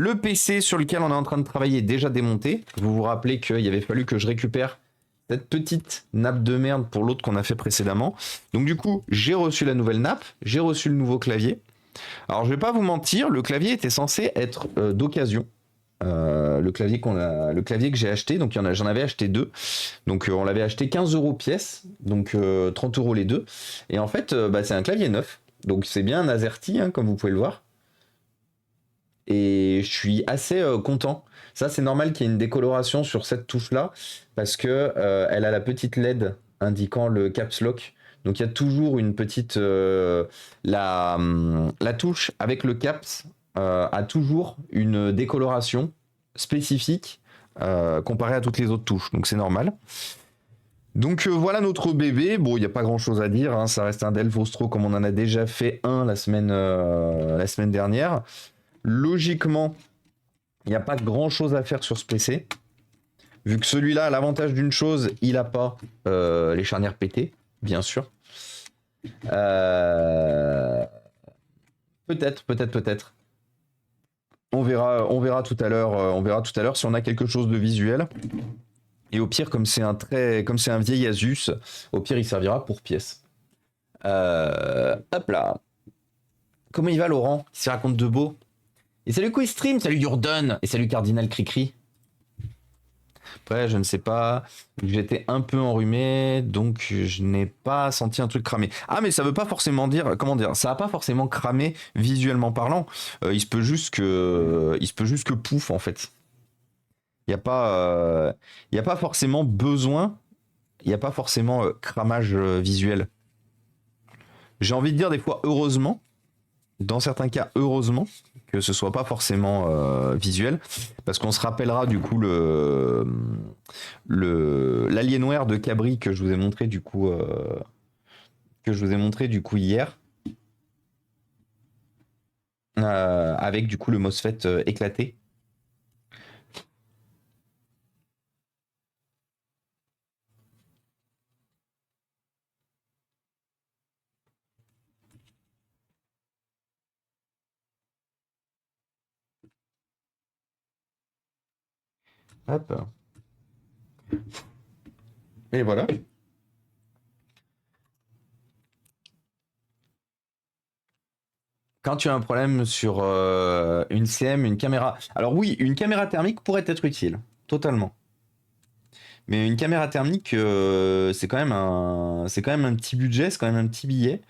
Le PC sur lequel on est en train de travailler est déjà démonté. Vous vous rappelez qu'il avait fallu que je récupère cette petite nappe de merde pour l'autre qu'on a fait précédemment. Donc du coup, j'ai reçu la nouvelle nappe, j'ai reçu le nouveau clavier. Alors je vais pas vous mentir, le clavier était censé être d'occasion. Le clavier que j'ai acheté, donc j'en avais acheté deux. Donc on l'avait acheté 15 € pièce, donc 30 € les deux. Et en fait, c'est un clavier neuf. Donc c'est bien un AZERTY, hein, comme vous pouvez le voir. Et je suis assez content. Ça, c'est normal qu'il y ait une décoloration sur cette touche-là, parce que elle a la petite LED indiquant le caps lock. Donc il y a toujours une petite... la touche avec le caps a toujours une décoloration spécifique comparée à toutes les autres touches. Donc c'est normal. Donc voilà notre bébé. Bon, il n'y a pas grand-chose à dire, hein. Ça reste un Dell Vostro comme on en a déjà fait un la semaine dernière. Logiquement, il n'y a pas grand chose à faire sur ce PC. Vu que celui-là a l'avantage d'une chose, il n'a pas les charnières pétées, bien sûr. Peut-être. On verra tout à l'heure si on a quelque chose de visuel. Et au pire, comme c'est un vieil Asus, au pire il servira pour pièce. Hop là. Comment il va Laurent? Il se raconte de beau. Et salut Quistream, salut Jordan, et salut Cardinal Cricri. Après, je ne sais pas, j'étais un peu enrhumé, donc je n'ai pas senti un truc cramé. Ah, mais ça veut pas forcément dire, comment dire, ça a pas forcément cramé visuellement parlant. Il se peut juste que pouf en fait. Il y a pas forcément besoin, il n'y a pas forcément cramage visuel. J'ai envie de dire des fois heureusement, dans certains cas heureusement que ce soit pas forcément visuel, parce qu'on se rappellera du coup l'Alienware de Cabri que je vous ai montré du coup hier, avec du coup le MOSFET éclaté. Hop. Et voilà. Quand tu as un problème sur une CM, une caméra. Alors oui, une caméra thermique pourrait être utile, totalement. Mais une caméra thermique, c'est quand même un petit budget, c'est quand même un petit billet.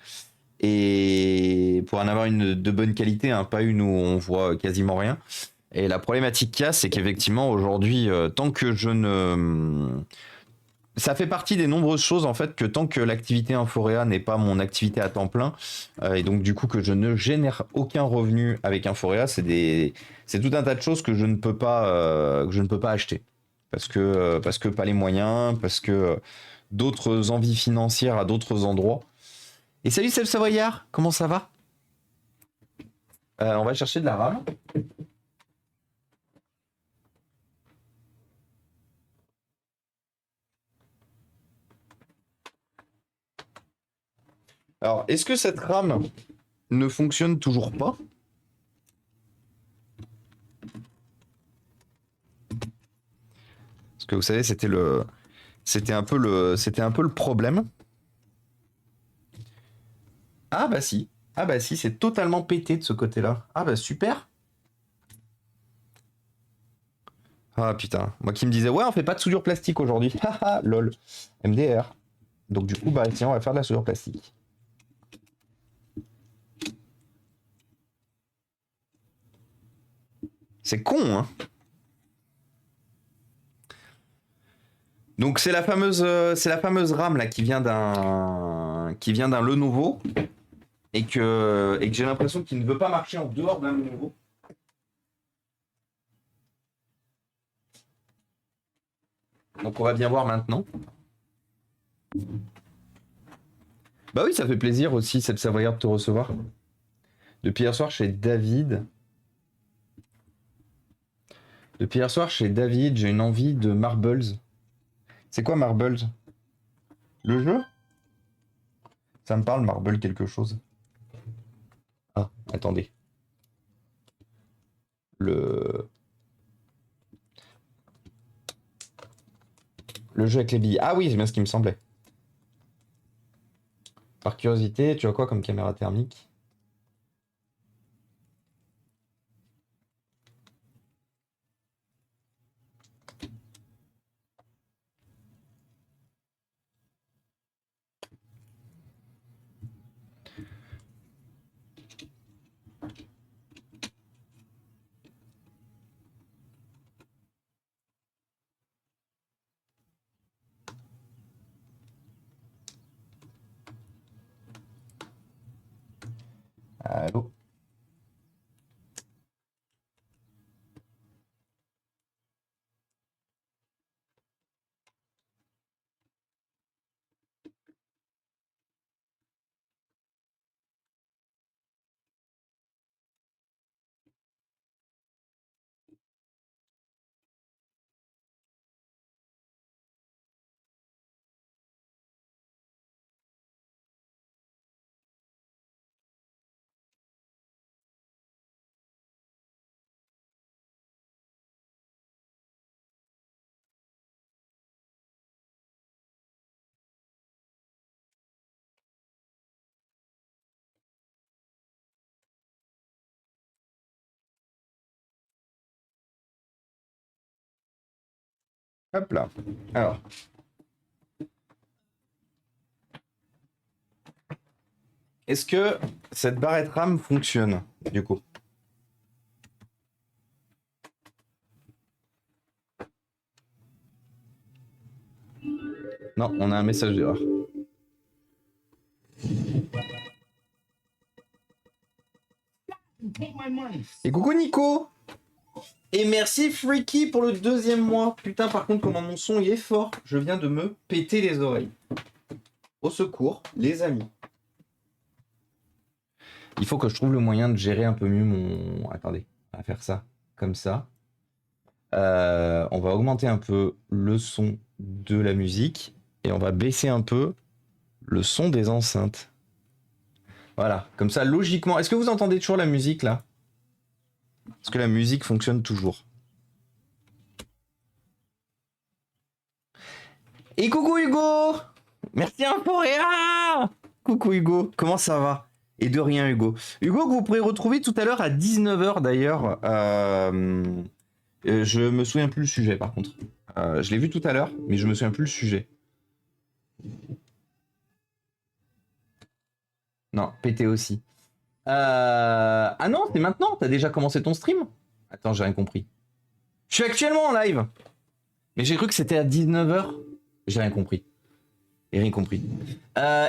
Et pour en avoir une de bonne qualité, hein, pas une où on voit quasiment rien. Et la problématique qu'il y a, c'est qu'effectivement aujourd'hui, tant que je ne... Ça fait partie des nombreuses choses en fait que tant que l'activité Inforéa n'est pas mon activité à temps plein, et donc du coup que je ne génère aucun revenu avec Inforéa, c'est tout un tas de choses que je ne peux pas acheter parce que pas les moyens, parce que d'autres envies financières à d'autres endroits. Et salut Seb Savoyard, comment ça va? On va chercher de la RAM. Alors, est-ce que cette RAM ne fonctionne toujours pas? Parce que vous savez, c'était un peu le problème. Ah bah si. Ah bah si, c'est totalement pété de ce côté-là. Ah bah super. Ah putain, moi qui me disais ouais, on fait pas de soudure plastique aujourd'hui. Haha, lol. MDR. Donc du coup, bah tiens, on va faire de la soudure plastique. C'est con, hein. Donc c'est la fameuse RAM là qui vient d'un Lenovo et que j'ai l'impression qu'il ne veut pas marcher en dehors d'un Lenovo. Donc on va bien voir maintenant. Bah oui, ça fait plaisir aussi, Seb Savoyard, de te recevoir. Depuis hier soir chez David. J'ai une envie de Marbles. C'est quoi Marbles? Le jeu? Ça me parle, Marble quelque chose. Ah, attendez. le jeu avec les billes. Ah oui, c'est bien ce qui me semblait. Par curiosité, tu as quoi comme caméra thermique? Allô? Hop là. Alors. Est-ce que cette barrette RAM fonctionne, du coup? Non, on a un message d'erreur. Et coucou Nico! Et merci Freaky pour le 2e mois. Putain, par contre, comment mon son il est fort. Je viens de me péter les oreilles. Au secours, les amis. Il faut que je trouve le moyen de gérer un peu mieux mon... Attendez, on va faire ça comme ça. On va augmenter un peu le son de la musique et on va baisser un peu le son des enceintes. Voilà, comme ça, logiquement... Est-ce que vous entendez toujours la musique, là? Est-ce que la musique fonctionne toujours? Et coucou Hugo! Merci Inforéa! Coucou Hugo, comment ça va? Et de rien Hugo. Hugo que vous pourrez retrouver tout à l'heure à 19h d'ailleurs. Je me souviens plus le sujet par contre. Je l'ai vu tout à l'heure, mais je me souviens plus le sujet. Non, pété aussi. Ah non, c'est maintenant, t'as déjà commencé ton stream? Attends, j'ai rien compris. Je suis actuellement en live. Mais j'ai cru que c'était à 19h. J'ai rien compris. J'ai rien compris.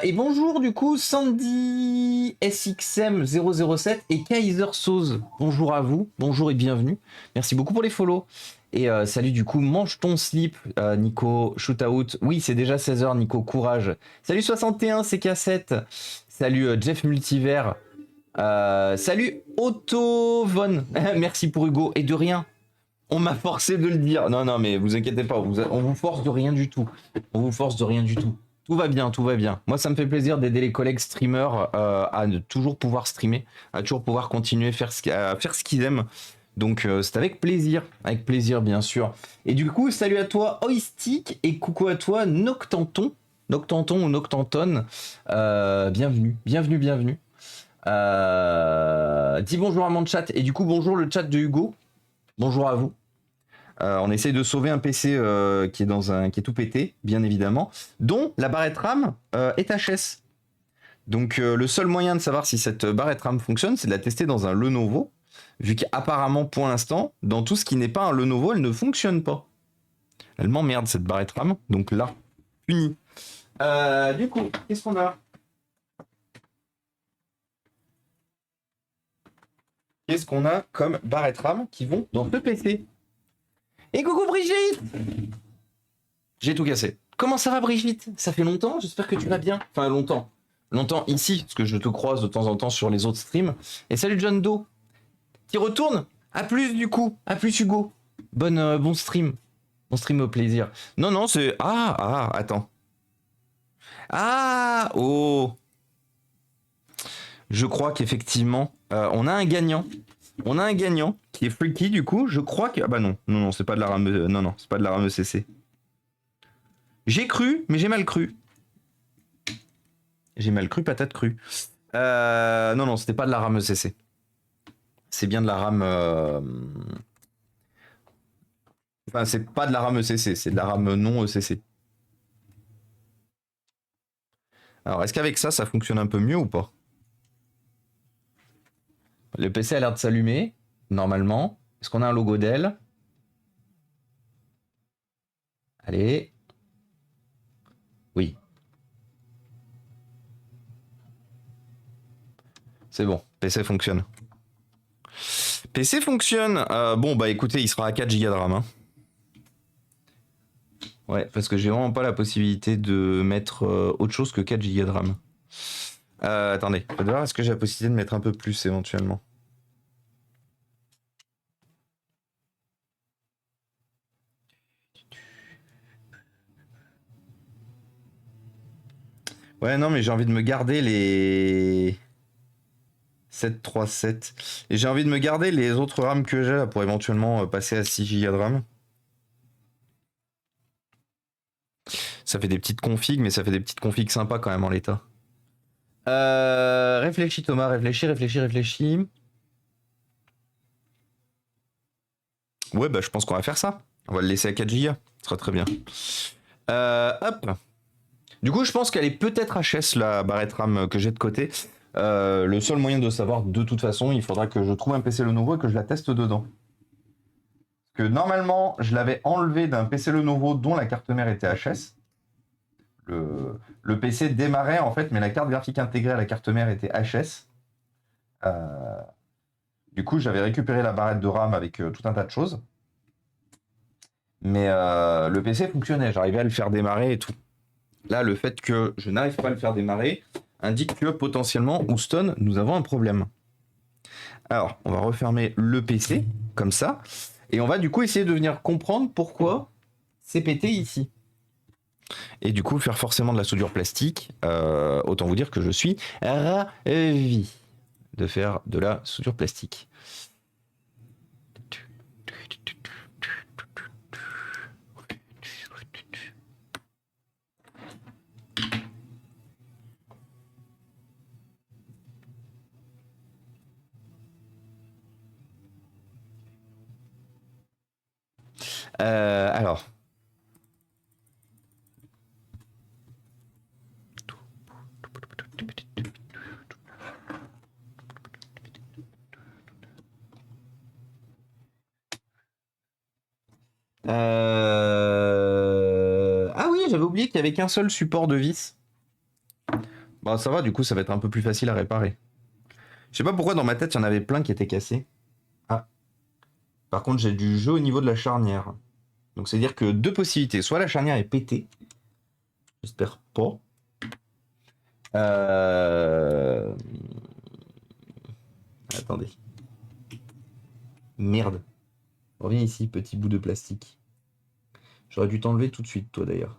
Et bonjour du coup, Sandy SXM007 et Kaiser Soze. Bonjour à vous, bonjour et bienvenue. Merci beaucoup pour les follow. Et salut du coup, mange ton slip, Nico, shootout. Oui, c'est déjà 16h, Nico, courage. Salut 61, CK7. Salut Jeff Multivers. Salut Otto Von. Merci pour Hugo. Et de rien. On m'a forcé de le dire. Non, non, mais vous inquiétez pas, on vous force de rien du tout. On vous force de rien du tout. Tout va bien, tout va bien. Moi, ça me fait plaisir d'aider les collègues streamers à toujours pouvoir streamer, à toujours pouvoir continuer à faire ce qu'ils aiment. Donc, c'est avec plaisir, bien sûr. Et du coup, salut à toi, Oistic, et coucou à toi, Noctanton. Noctanton ou Noctanton. Bienvenue, bienvenue, bienvenue. Dis bonjour à mon chat, et du coup, bonjour le chat de Hugo. Bonjour à vous. On essaye de sauver un PC qui est tout pété, bien évidemment, dont la barrette RAM est HS. Donc le seul moyen de savoir si cette barrette RAM fonctionne, c'est de la tester dans un Lenovo, vu qu'apparemment pour l'instant, dans tout ce qui n'est pas un Lenovo, elle ne fonctionne pas. Elle m'emmerde cette barrette RAM, donc là, fini. Du coup, qu'est-ce qu'on a? Qu'est-ce qu'on a comme barrette RAM qui vont dans ce PC? Et coucou Brigitte! J'ai tout cassé. Comment ça va Brigitte? Ça fait longtemps, j'espère que tu vas bien. Enfin longtemps. Longtemps ici, parce que je te croise de temps en temps sur les autres streams. Et salut John Doe. Qui retourne? À plus du coup. À plus Hugo. Bon stream. Bon stream au plaisir. Non, non, c'est... attends. Oh. Je crois qu'effectivement, on a un gagnant. On a un gagnant qui est Freaky du coup. Je crois que. Ah bah non, non, non, c'est pas de la rame. Non, non, c'est pas de la rame ECC. J'ai cru, mais j'ai mal cru. J'ai mal cru, patate crue. Non, non, c'était pas de la rame ECC. C'est bien de la rame. Enfin, c'est pas de la rame ECC, c'est de la rame non ECC. Alors, est-ce qu'avec ça, ça fonctionne un peu mieux ou pas? Le PC a l'air de s'allumer, normalement. Est-ce qu'on a un logo Dell? Allez. Oui, c'est bon. PC fonctionne. PC fonctionne. Bon, bah écoutez, il sera à 4 Go de RAM. Hein. Ouais, parce que j'ai vraiment pas la possibilité de mettre autre chose que 4 Go de RAM. Attendez, je vais voir, est-ce que j'ai la possibilité de mettre un peu plus éventuellement? Ouais, non, mais j'ai envie de me garder les 737. Et j'ai envie de me garder les autres RAM que j'ai là pour éventuellement passer à 6 Go de RAM. Ça fait des petites configs, mais ça fait des petites configs sympas quand même en l'état. Réfléchis Thomas, réfléchis. Ouais, bah je pense qu'on va faire ça. On va le laisser à 4 Go. Ce sera très bien. Hop. Du coup, je pense qu'elle est peut-être HS, la barrette RAM que j'ai de côté. Le seul moyen de savoir, de toute façon, il faudra que je trouve un PC Lenovo et que je la teste dedans. Parce que normalement, je l'avais enlevé d'un PC Lenovo dont la carte mère était HS. Le PC démarrait en fait, mais la carte graphique intégrée à la carte mère était HS. Du coup, j'avais récupéré la barrette de RAM avec tout un tas de choses. Mais le PC fonctionnait, j'arrivais à le faire démarrer et tout. Là, le fait que je n'arrive pas à le faire démarrer indique que potentiellement, Houston, nous avons un problème. Alors, on va refermer le PC, comme ça, et on va du coup essayer de venir comprendre pourquoi c'est pété ici. Et du coup, faire forcément de la soudure plastique, autant vous dire que je suis ravi de faire de la soudure plastique. Alors. Ah oui, j'avais oublié qu'il y avait qu'un seul support de vis. Bah ça va, du coup ça va être un peu plus facile à réparer. Je sais pas pourquoi dans ma tête il y en avait plein qui étaient cassés. Ah. Par contre j'ai du jeu au niveau de la charnière. Donc c'est à dire que deux possibilités. Soit la charnière est pétée. J'espère pas. Euh... Attendez. Merde. Reviens ici, petit bout de plastique. J'aurais dû t'enlever tout de suite, toi d'ailleurs.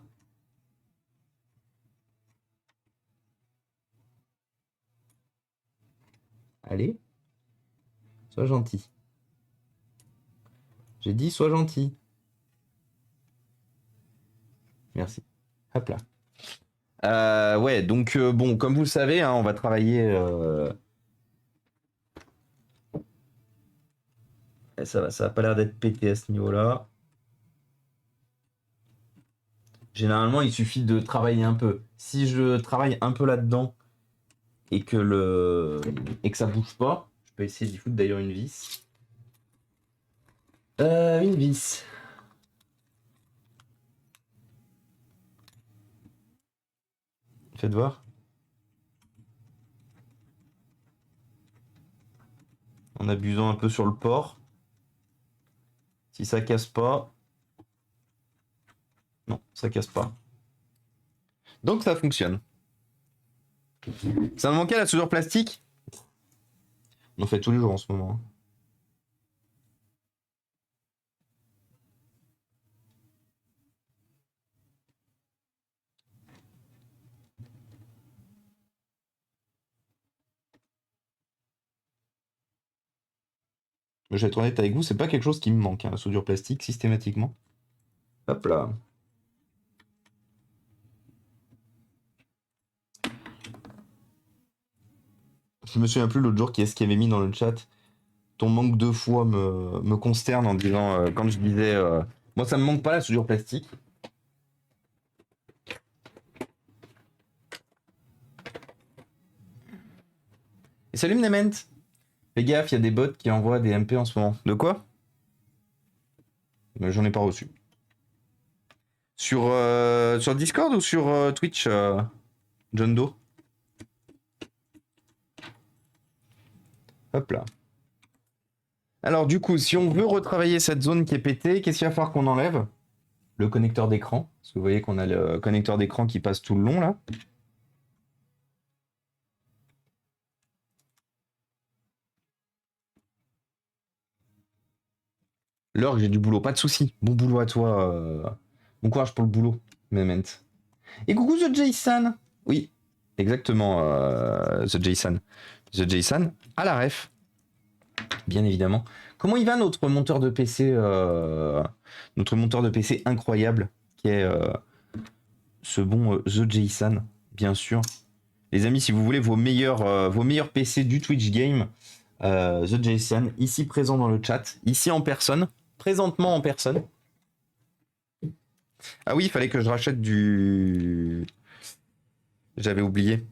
Allez. Sois gentil. J'ai dit sois gentil. Merci. Hop là. Ouais, donc bon, comme vous le savez, hein, on va travailler. Ça a pas l'air d'être pété à ce niveau-là. Généralement, il suffit de travailler un peu. Si je travaille un peu là-dedans et que ça bouge pas, je peux essayer d'y foutre d'ailleurs une vis. Une vis. Faites voir. En abusant un peu sur le port. Si ça casse pas. Non, ça casse pas. Donc ça fonctionne. Ça me manquait la soudure plastique. On en fait tous les jours en ce moment. Je vais être honnête avec vous, c'est pas quelque chose qui me manque, hein, la soudure plastique, systématiquement. Hop là. Je me souviens plus l'autre jour qui est-ce qui avait mis dans le chat. Ton manque de foi me consterne en disant, quand je disais, moi ça me manque pas la soudure plastique. Et salut Mnement. Fais gaffe, il y a des bots qui envoient des MP en ce moment. De quoi? J'en ai pas reçu. Sur Discord ou sur Twitch, John Doe? Hop là. Alors du coup, si on veut retravailler cette zone qui est pétée, qu'est-ce qu'il va falloir qu'on enlève? Le connecteur d'écran. Parce que vous voyez qu'on a le connecteur d'écran qui passe tout le long là. L'heure, j'ai du boulot, pas de souci. Bon boulot à toi. Bon courage pour le boulot, Mement. Et coucou The Jason. Oui, exactement, The Jason. The Jason, à la ref, bien évidemment. Comment il va notre monteur de PC notre monteur de PC incroyable, qui est ce bon The Jason, bien sûr. Les amis, si vous voulez vos meilleurs PC du Twitch Game, The Jason, ici présent dans le chat, ici en personne, présentement en personne. Ah oui, il fallait que je rachète du... J'avais oublié.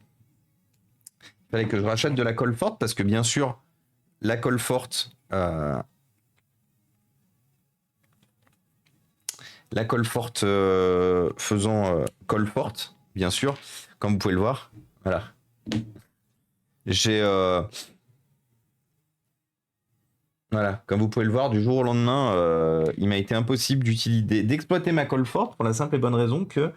Il fallait que je rachète de la colle forte parce que bien sûr, la colle forte... la colle forte faisant colle forte, bien sûr, comme vous pouvez le voir. Voilà. J'ai... Voilà, comme vous pouvez le voir, du jour au lendemain, il m'a été impossible d'exploiter ma colle forte pour la simple et bonne raison que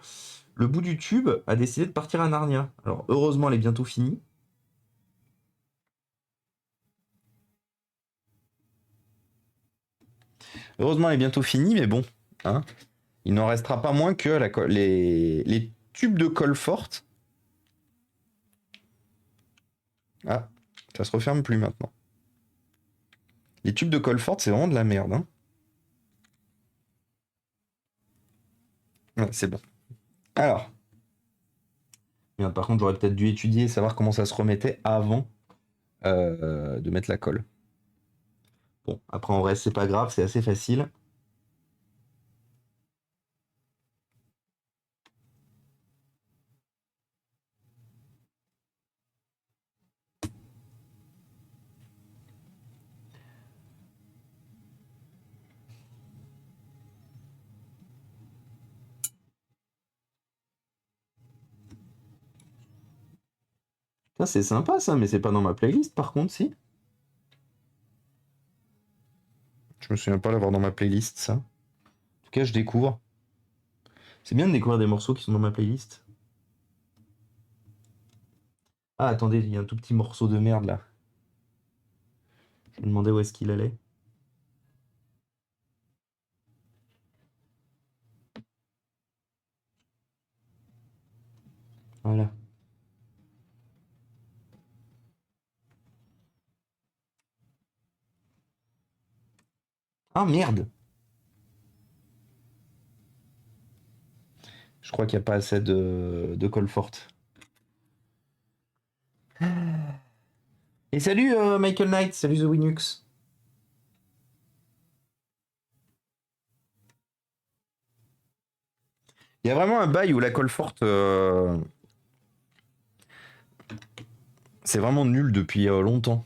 le bout du tube a décidé de partir à Narnia. Alors heureusement, elle est bientôt finie. Heureusement, elle est bientôt finie, mais bon, hein, il n'en restera pas moins que les tubes de colle forte. Ah, ça se referme plus maintenant. Les tubes de colle forte, c'est vraiment de la merde. Hein. Ouais, c'est bon. Alors. Bien, par contre, j'aurais peut-être dû étudier, savoir comment ça se remettait avant de mettre la colle. Bon, après en vrai, c'est pas grave, c'est assez facile. Ça, c'est sympa ça, mais c'est pas dans ma playlist par contre, si. Je me souviens pas l'avoir dans ma playlist, ça. En tout cas, je découvre. C'est bien de découvrir des morceaux qui sont dans ma playlist. Ah, attendez, il y a un tout petit morceau de merde là. Je me demandais où est-ce qu'il allait. Voilà. Ah merde! Je crois qu'il n'y a pas assez de colle forte. Et salut Michael Knight, salut The Winux. Il y a vraiment un bail où la colle forte, c'est vraiment nul depuis longtemps.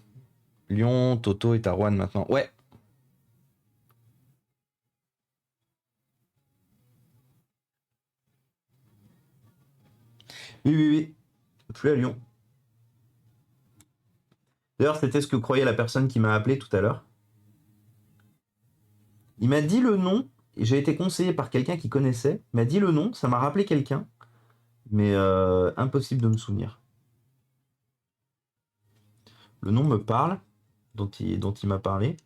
Lyon, Toto et Tarouane maintenant. Ouais. Oui, oui, oui. Plus à Lyon. D'ailleurs, c'était ce que croyait la personne qui m'a appelé tout à l'heure. Il m'a dit le nom, et j'ai été conseillé par quelqu'un qui connaissait. Il m'a dit le nom, ça m'a rappelé quelqu'un, mais impossible de me souvenir. Le nom me parle, dont il m'a parlé.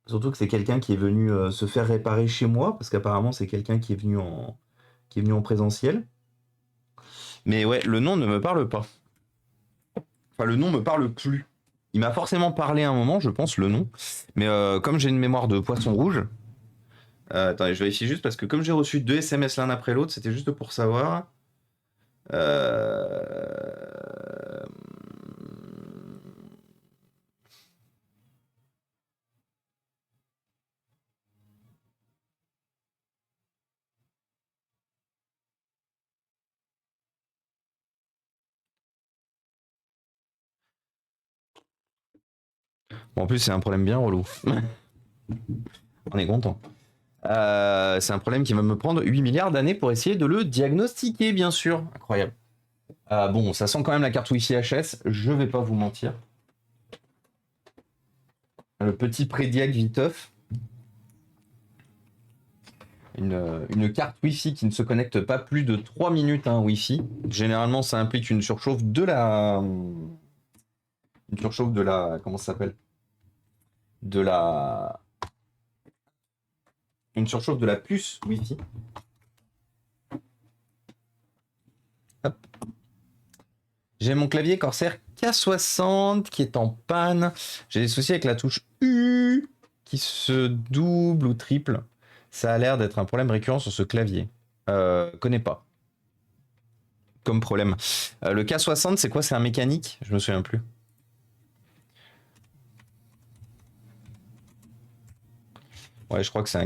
Surtout que c'est quelqu'un qui est venu se faire réparer chez moi, parce qu'apparemment c'est quelqu'un qui est venu en présentiel. Mais ouais, le nom ne me parle pas. Enfin, le nom me parle plus. Il m'a forcément parlé à un moment, je pense, le nom. Mais comme j'ai une mémoire de poisson rouge, attendez, je vérifie juste parce que comme j'ai reçu 2 SMS l'un après l'autre, c'était juste pour savoir. Euh, Bon, en plus, c'est un problème bien relou. On est content. C'est un problème qui va me prendre 8 milliards d'années pour essayer de le diagnostiquer, bien sûr. Incroyable. Bon, ça sent quand même la carte Wi-Fi HS, je vais pas vous mentir. Le petit prédiag viteuf. Une carte Wi-Fi qui ne se connecte pas plus de 3 minutes à un Wi-Fi. Généralement, ça implique une surchauffe de la. Une surchauffe de la. Comment ça s'appelle? De la. Une surchauffe de la puce Wi-Fi. Hop. J'ai mon clavier Corsair K60 qui est en panne. J'ai des soucis avec la touche U qui se double ou triple. Ça a l'air d'être un problème récurrent sur ce clavier. Connais pas. Comme problème. Le K60, c'est quoi? C'est un mécanique? Je me souviens plus. Ouais, je crois que c'est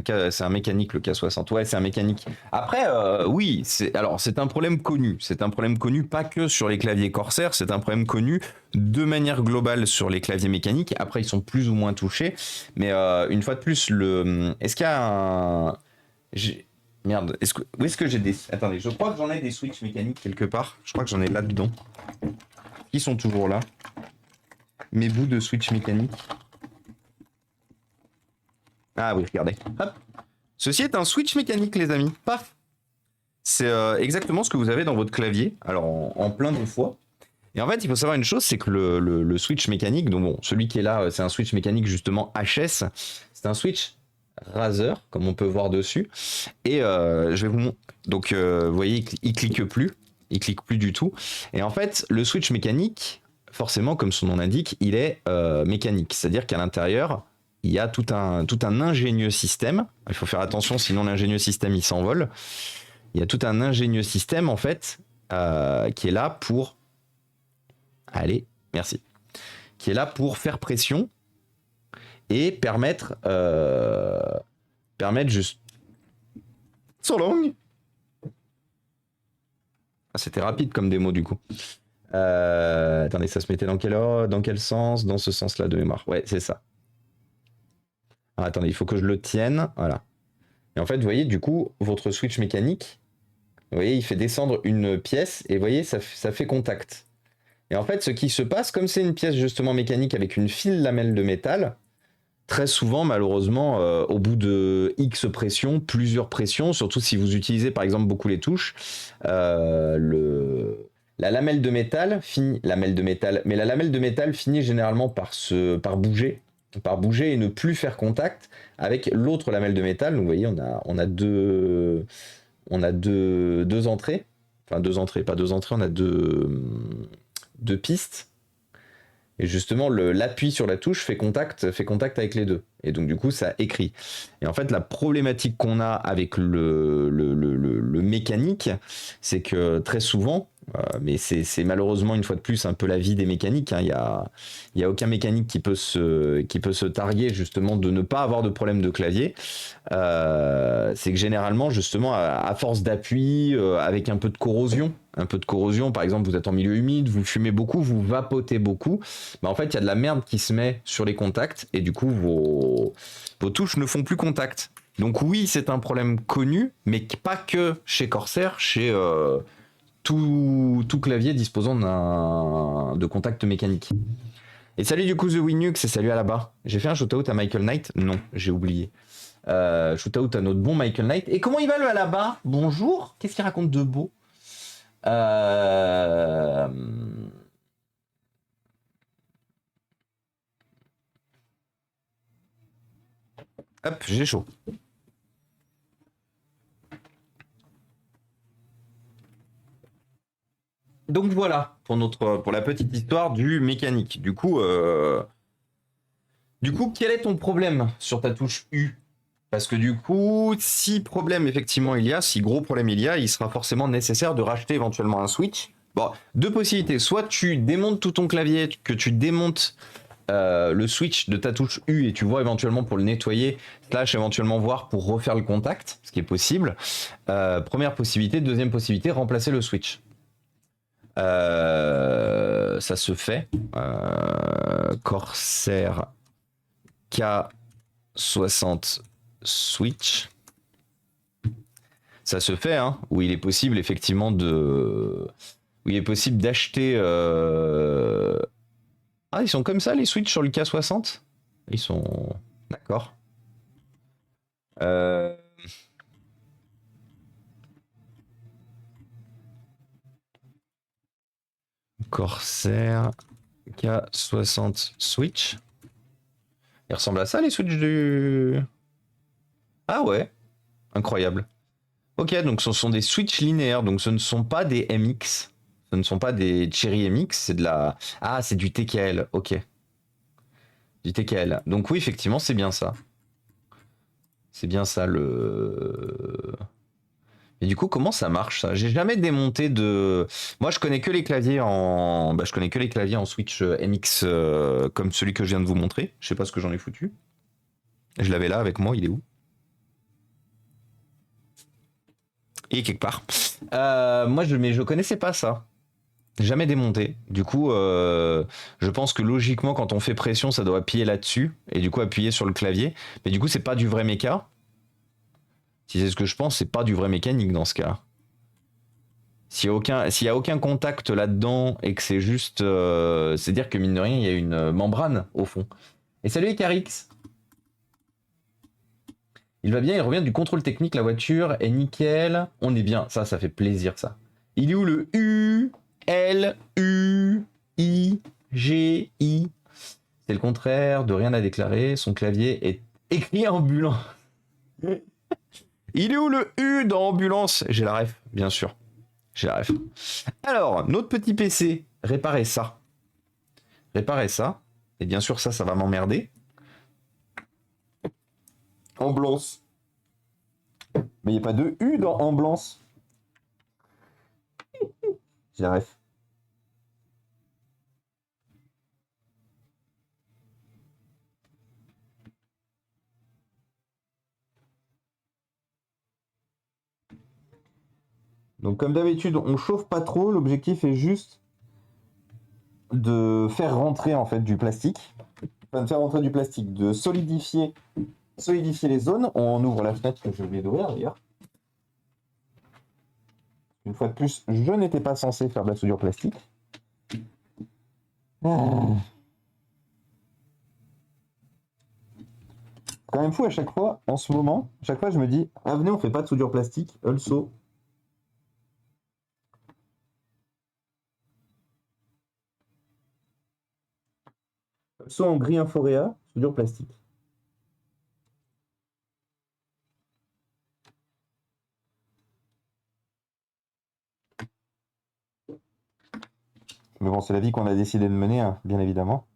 un mécanique, le K60. Ouais, c'est un mécanique. Après, oui, c'est un problème connu. C'est un problème connu pas que sur les claviers Corsair, c'est un problème connu de manière globale sur les claviers mécaniques. Après, ils sont plus ou moins touchés. Mais une fois de plus, est-ce qu'il y a un. Merde, où est-ce que j'ai des. Attendez, je crois que j'en ai des switches mécaniques quelque part. Je crois que j'en ai là-dedans. Ils sont toujours là. Mes bouts de switch mécanique. Ah oui, regardez. Hop. Ceci est un switch mécanique, les amis. Paf. C'est exactement ce que vous avez dans votre clavier. Alors, en plein de fois. Et en fait, il faut savoir une chose, c'est que le switch mécanique, donc bon, celui qui est là, c'est un switch mécanique justement HS. C'est un switch Razer, comme on peut voir dessus. Et je vais vous montrer. Donc, vous voyez, il clique plus. Il clique plus du tout. Et en fait, le switch mécanique, forcément, comme son nom l'indique, il est mécanique. C'est-à-dire qu'à l'intérieur, il y a tout un ingénieux système. Il faut faire attention, sinon l'ingénieux système, il s'envole. Il y a tout un ingénieux système, en fait, qui est là pour... Allez, merci. Qui est là pour faire pression et permettre juste... So long. Ah, c'était rapide comme démo, du coup. Attendez, ça se mettait dans quel sens? Dans ce sens-là de mémoire. Ouais, c'est ça. Ah, attendez, il faut que je le tienne. Voilà. Et en fait, vous voyez, du coup, votre switch mécanique, vous voyez, il fait descendre une pièce et vous voyez, ça fait contact. Et en fait, ce qui se passe, comme c'est une pièce justement mécanique avec une file lamelle de métal, très souvent, malheureusement, au bout de X pressions, plusieurs pressions, surtout si vous utilisez par exemple beaucoup les touches, la lamelle de métal finit, mais la lamelle de métal finit généralement par bouger et ne plus faire contact avec l'autre lamelle de métal. Donc, vous voyez, on a deux entrées, enfin deux entrées, pas deux entrées, on a deux pistes. Et justement, l'appui sur la touche fait contact avec les deux. Et donc, du coup, ça écrit. Et en fait, la problématique qu'on a avec le mécanique, c'est que très souvent, mais c'est malheureusement, une fois de plus, un peu la vie des mécaniques. Hein, il y a aucun mécanique qui peut se targuer, justement, de ne pas avoir de problème de clavier. C'est que généralement, justement, à force d'appui, avec un peu de corrosion, par exemple, vous êtes en milieu humide, vous fumez beaucoup, vous vapotez beaucoup, bah en fait, il y a de la merde qui se met sur les contacts et du coup, vos touches ne font plus contact. Donc oui, c'est un problème connu, mais pas que chez Corsair, chez tout clavier disposant de contact mécanique. Et salut du coup The Winux et salut à la barre. J'ai fait un shootout à Michael Knight? Non, j'ai oublié. Shootout à notre bon Michael Knight. Et comment il va le à la barre? Bonjour. Qu'est-ce qu'il raconte de beau? Euh... Hop, j'ai chaud. Donc voilà. pour la petite histoire du mécanique. Du coup, quel est ton problème sur ta touche U? Parce que du coup, si problème effectivement il y a, si gros problème il y a, il sera forcément nécessaire de racheter éventuellement un switch. Bon, deux possibilités. Soit tu démontes tout ton clavier, que tu démontes le switch de ta touche U et tu vois éventuellement pour le nettoyer, slash éventuellement voir pour refaire le contact, ce qui est possible. Première possibilité. Deuxième possibilité, remplacer le switch. Ça se fait. Corsair K60 switch. Ça se fait, hein, où il est possible effectivement où il est possible d'acheter. Ah, ils sont comme ça les switch sur le K60. Ils sont. D'accord. Corsair K60 switch. Il ressemble à ça les switch du. Ah ouais, incroyable. Ok, donc ce sont des switch linéaires, donc ce ne sont pas des MX. Ce ne sont pas des Cherry MX, c'est de la. Ah, c'est du TKL, ok. Du TKL. Donc oui, effectivement, c'est bien ça. C'est bien ça le. Et du coup, comment ça marche ça? J'ai jamais démonté de. Moi, je connais que les claviers en. Bah, je connais que les claviers en Switch MX comme celui que je viens de vous montrer. Je sais pas ce que j'en ai foutu. Je l'avais là avec moi, il est où? Il est quelque part. Mais je connaissais pas ça. Jamais démonté. Du coup, je pense que logiquement, quand on fait pression, ça doit appuyer là-dessus et du coup appuyer sur le clavier. Mais du coup, c'est pas du vrai méca. Si c'est ce que je pense, c'est pas du vrai mécanique dans ce cas. S'il y a aucun contact là-dedans et que c'est juste, c'est dire que mine de rien, il y a une membrane au fond. Et salut Icarix. Il va bien, il revient du contrôle technique, la voiture est nickel. On est bien, ça fait plaisir ça. Il est où le U, L, U, I, G, I? C'est le contraire, de rien à déclarer. Son clavier est écrit ambulant. Il est où le U dans ambulance? J'ai la ref, bien sûr. J'ai la ref. Alors, notre petit PC, réparer ça. Réparer ça. Et bien sûr, ça va m'emmerder. Ambulance. Mais il n'y a pas de U dans ambulance. J'ai la ref. Donc comme d'habitude, on chauffe pas trop. L'objectif est juste de faire rentrer en fait du plastique. Enfin, de faire rentrer du plastique, de solidifier les zones. On ouvre la fenêtre que je vais d'ouvrir d'ailleurs. Une fois de plus, je n'étais pas censé faire de la soudure plastique. Quand même fou à chaque fois, en ce moment, chaque fois je me dis, ah venez on fait pas de soudure plastique, also. Also en gris Inforea, soudure plastique. Mais bon, c'est la vie qu'on a décidé de mener, hein, bien évidemment.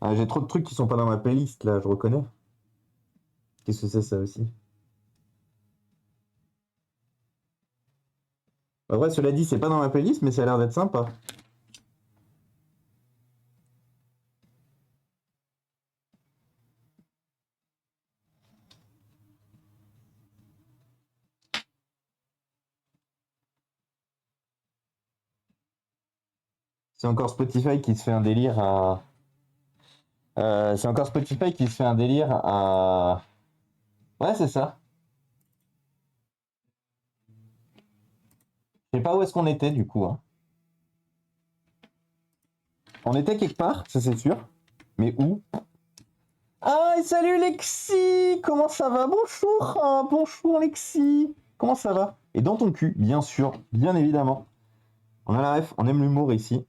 Ah, j'ai trop de trucs qui sont pas dans ma playlist là, je reconnais. Qu'est-ce que c'est ça aussi? Bah ouais, cela dit, c'est pas dans ma playlist, mais ça a l'air d'être sympa. C'est encore Spotify qui se fait un délire à. C'est encore Spotify qui se fait un délire à. Ouais, c'est ça. Je sais pas où est-ce qu'on était du coup, hein. On était quelque part, ça c'est sûr. Mais où? Ah, salut Lexi! Comment ça va? Bonjour! Bonjour Lexi! Comment ça va? Et dans ton cul, bien sûr, bien évidemment. On a la ref, on aime l'humour ici.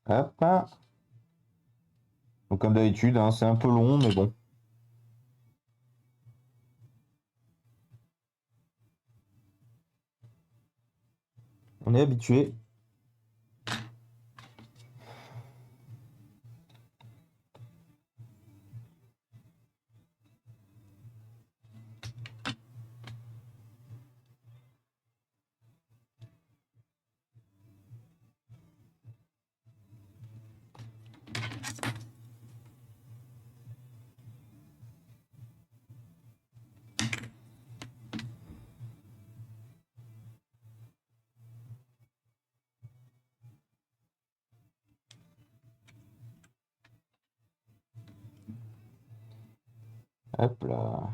Hop. Donc comme d'habitude, hein, c'est un peu long, mais bon. On est habitué. Hop là.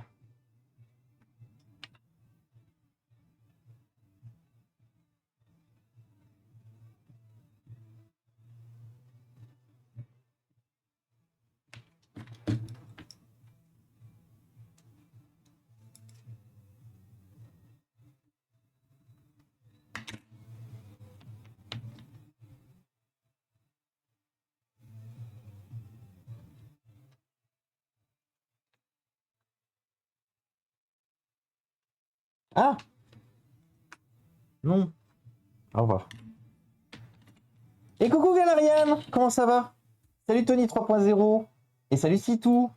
Ah non. Au revoir. Et coucou Galarian, comment ça va? Salut Tony 3.0. Et salut Sitou.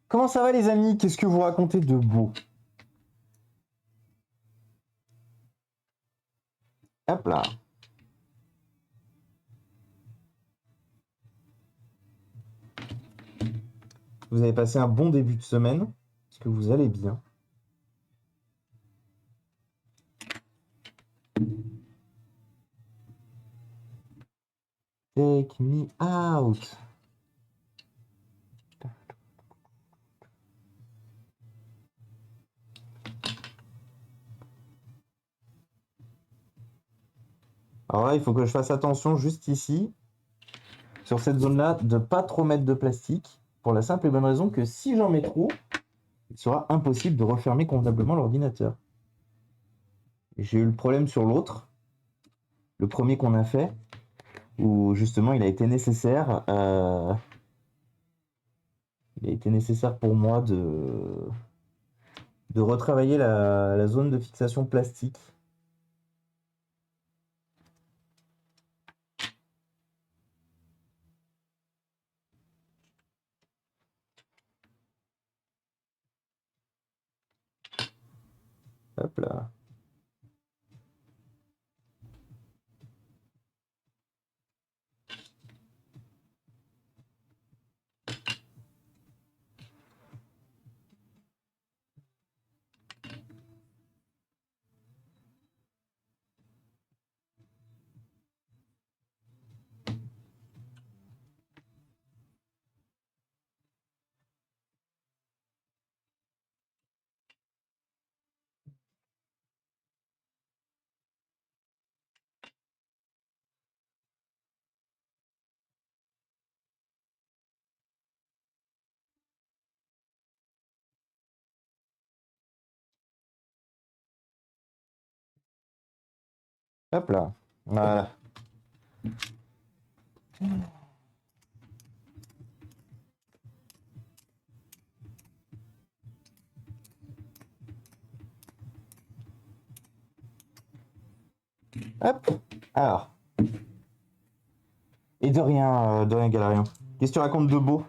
Comment ça va les amis? Qu'est-ce que vous racontez de beau? Hop là. Vous avez passé un bon début de semaine? Est-ce que vous allez bien? Take me out. Alors là, il faut que je fasse attention juste ici, sur cette zone-là, de pas trop mettre de plastique, pour la simple et bonne raison que si j'en mets trop, il sera impossible de refermer convenablement l'ordinateur. J'ai eu le problème sur l'autre, le premier qu'on a fait, où justement il a été nécessaire, pour moi de retravailler la zone de fixation plastique. Hop là. Hop là. Voilà. Hop. Alors. Et de rien, Galarian. Qu'est-ce que tu racontes de beau?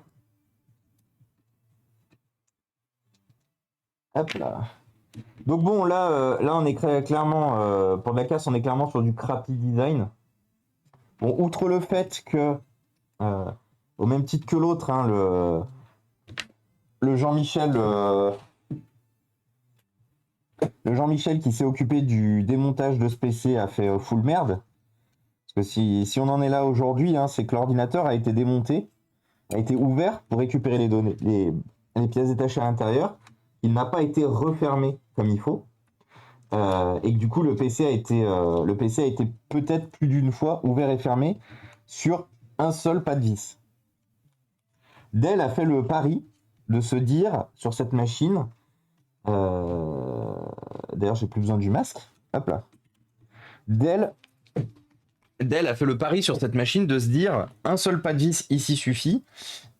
Hop là. Donc bon, là on est clairement, pour de la casse, on est clairement sur du crappy design. Bon, outre le fait que, au même titre que l'autre, hein, le Jean-Michel, le Jean-Michel qui s'est occupé du démontage de ce PC a fait full merde. Parce que si on en est là aujourd'hui, hein, c'est que l'ordinateur a été démonté, a été ouvert pour récupérer les données, les pièces détachées à l'intérieur. Il n'a pas été refermé comme il faut. Et que du coup, le PC a été peut-être plus d'une fois ouvert et fermé sur un seul pas de vis. Dell a fait le pari de se dire sur cette machine, d'ailleurs j'ai plus besoin du masque, hop là. Dell Dell a fait le pari sur cette machine de se dire un seul pas de vis ici suffit.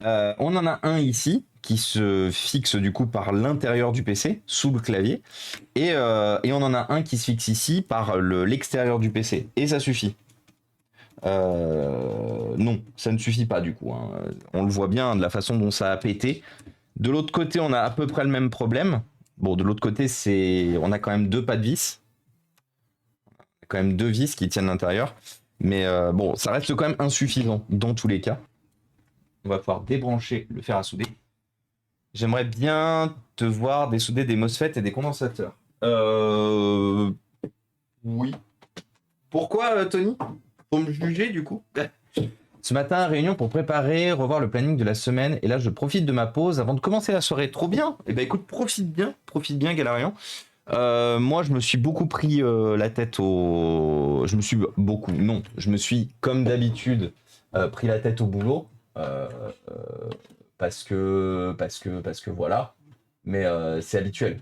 On en a un ici qui se fixe du coup par l'intérieur du PC, sous le clavier, et on en a un qui se fixe ici par l'extérieur du PC, et ça suffit. Non, ça ne suffit pas du coup, hein. On le voit bien de la façon dont ça a pété. De l'autre côté, on a à peu près le même problème. Bon, de l'autre côté, on a quand même deux pas de vis. Quand même deux vis qui tiennent l'intérieur. Mais bon, ça reste quand même insuffisant dans tous les cas. On va pouvoir débrancher le fer à souder. J'aimerais bien te voir dessouder des MOSFET et des condensateurs. Oui. Pourquoi, Tony? Pour me juger, du coup? Ce matin, réunion pour préparer, revoir le planning de la semaine. Et là, je profite de ma pause avant de commencer la soirée. Trop bien. Eh ben écoute, profite bien, Galarian. Moi, je me suis beaucoup pris la tête au... Je me suis, comme d'habitude, pris la tête au boulot. Parce que voilà. Mais c'est habituel.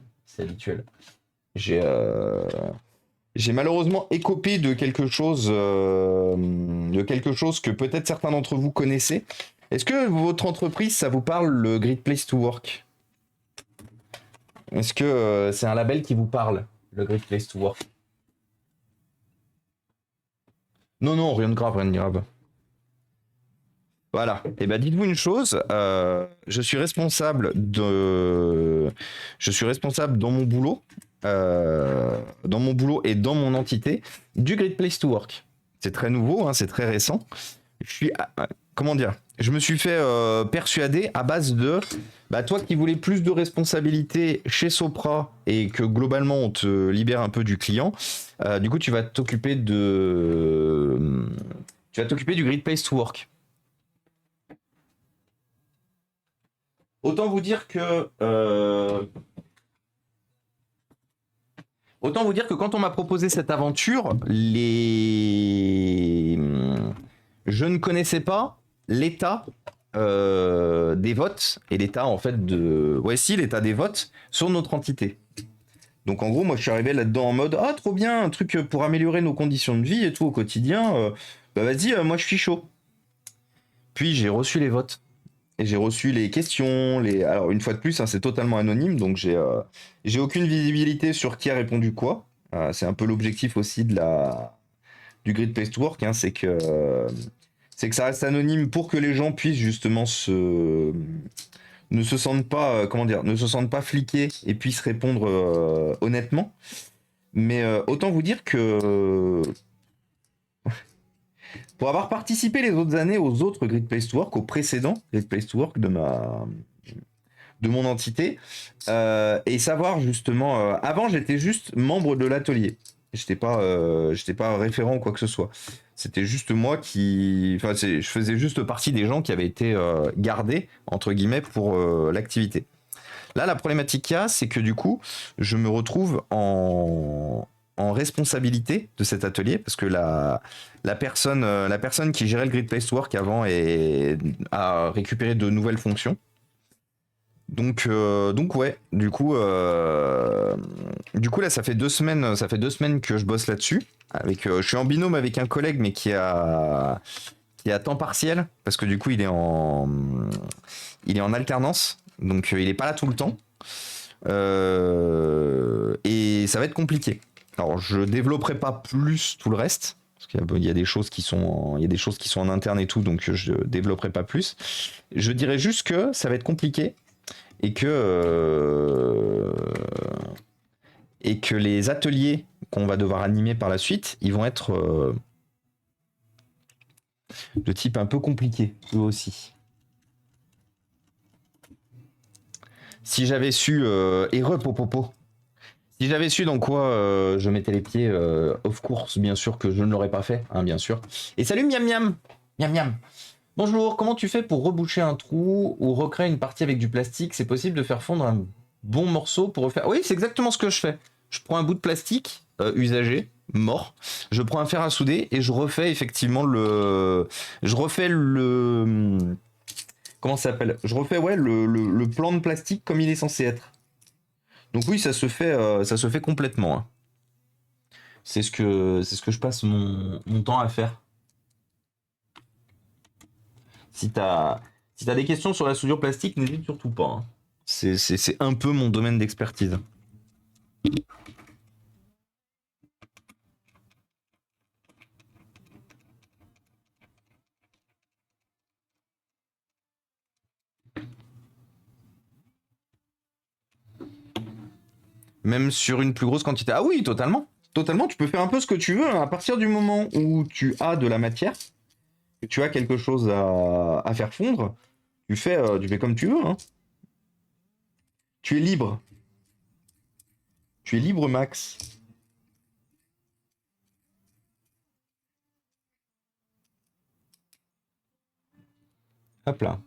J'ai malheureusement écopé de quelque chose que peut-être certains d'entre vous connaissez. Est-ce que votre entreprise, ça vous parle, le Great Place to Work? Est-ce que c'est un label qui vous parle, le Great Place to Work? Non, rien de grave. Voilà. Et ben dites-vous une chose, je suis responsable dans mon boulot, et dans mon entité du Great Place to Work. C'est très nouveau, hein, c'est très récent. Comment dire? Je me suis fait persuader à base de toi qui voulais plus de responsabilités chez Sopra et que globalement on te libère un peu du client, du coup tu vas t'occuper du Great Place to Work. Autant vous dire que quand on m'a proposé cette aventure, je ne connaissais pas l'état des votes et l'état en fait l'état des votes sur notre entité. Donc en gros, moi je suis arrivé là-dedans en mode trop bien, un truc pour améliorer nos conditions de vie et tout au quotidien. Vas-y, moi je suis chaud. Puis j'ai reçu les votes. Et j'ai reçu les questions, alors une fois de plus, hein, c'est totalement anonyme, donc j'ai aucune visibilité sur qui a répondu quoi. C'est un peu l'objectif aussi du Great Place to Work, hein, c'est que ça reste anonyme pour que les gens puissent justement ne se sentent pas, ne se sentent pas fliqués et puissent répondre honnêtement. Mais autant vous dire que pour avoir participé les autres années aux autres Great Place to Work, aux précédents Great Place to Work de mon entité, et savoir justement, avant j'étais juste membre de l'atelier, j'étais pas référent ou quoi que ce soit. C'était juste moi je faisais juste partie des gens qui avaient été gardés entre guillemets pour l'activité. Là, la problématique qu'il y a, c'est que du coup, je me retrouve en responsabilité de cet atelier parce que la personne qui gérait le Great Place to Work avant a récupéré de nouvelles fonctions. Donc ouais, du coup là ça fait 2 semaines que je bosse là-dessus. Je suis en binôme avec un collègue mais qui est à temps partiel parce que du coup il est en alternance, donc il est pas là tout le temps. Et ça va être compliqué. Alors je développerai pas plus tout le reste parce qu'il y a des choses qui sont en interne et tout, donc je développerai pas plus. Je dirais juste que ça va être compliqué et que les ateliers qu'on va devoir animer par la suite, ils vont être de type un peu compliqué eux aussi. Si j'avais su si j'avais su dans quoi je mettais les pieds, of course, bien sûr que je ne l'aurais pas fait, hein, bien sûr. Et salut Miam Miam. Miam Miam. Bonjour, comment tu fais pour reboucher un trou ou recréer une partie avec du plastique? C'est possible de faire fondre un bon morceau pour refaire... Oui, c'est exactement ce que je fais. Je prends un bout de plastique usagé, mort, je prends un fer à souder et je refais effectivement comment ça s'appelle? Je refais le plan de plastique comme il est censé être. Donc oui, ça se fait complètement, hein. C'est ce que je passe mon temps à faire Si t'as si t'as des questions sur la soudure plastique, n'hésite surtout pas, hein. C'est un peu mon domaine d'expertise. Même sur une plus grosse quantité. Ah oui, totalement. Totalement, tu peux faire un peu ce que tu veux, hein. À partir du moment où tu as de la matière, que tu as quelque chose à faire fondre, tu fais comme tu veux, hein. Tu es libre. Tu es libre, Max. Hop là.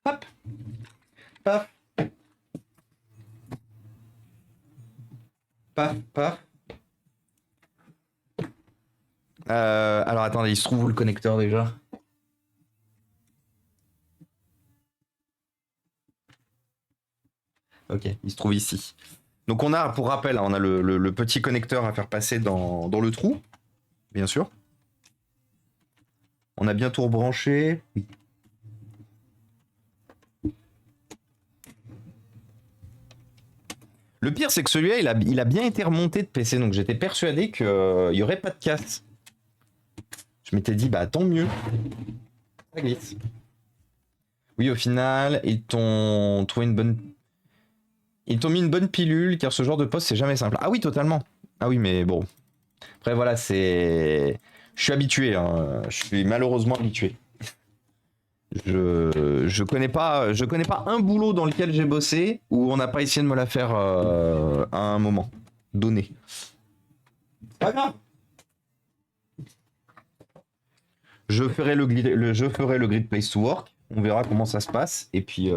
Hop. Paf. Paf, paf. Alors attendez, il se trouve où le connecteur déjà? Ok, il se trouve ici. Donc on a, pour rappel, on a le petit connecteur à faire passer dans le trou, bien sûr. On a bien tout rebranché. Oui. Le pire, c'est que celui-là, il a bien été remonté de PC, donc j'étais persuadé qu'il n'y aurait pas de casse. Je m'étais dit, bah tant mieux. Ça glisse. Oui, au final, ils t'ont trouvé une bonne... Ils t'ont mis une bonne pilule, car ce genre de poste, c'est jamais simple. Ah oui, totalement. Ah oui, mais bon. Après, voilà, c'est... Je suis habitué, hein. Je suis malheureusement habitué. Je connais pas un boulot dans lequel j'ai bossé où on n'a pas essayé de me la faire à un moment donné. C'est pas grave. Je ferai je ferai le grid place to work. On verra comment ça se passe. Et puis,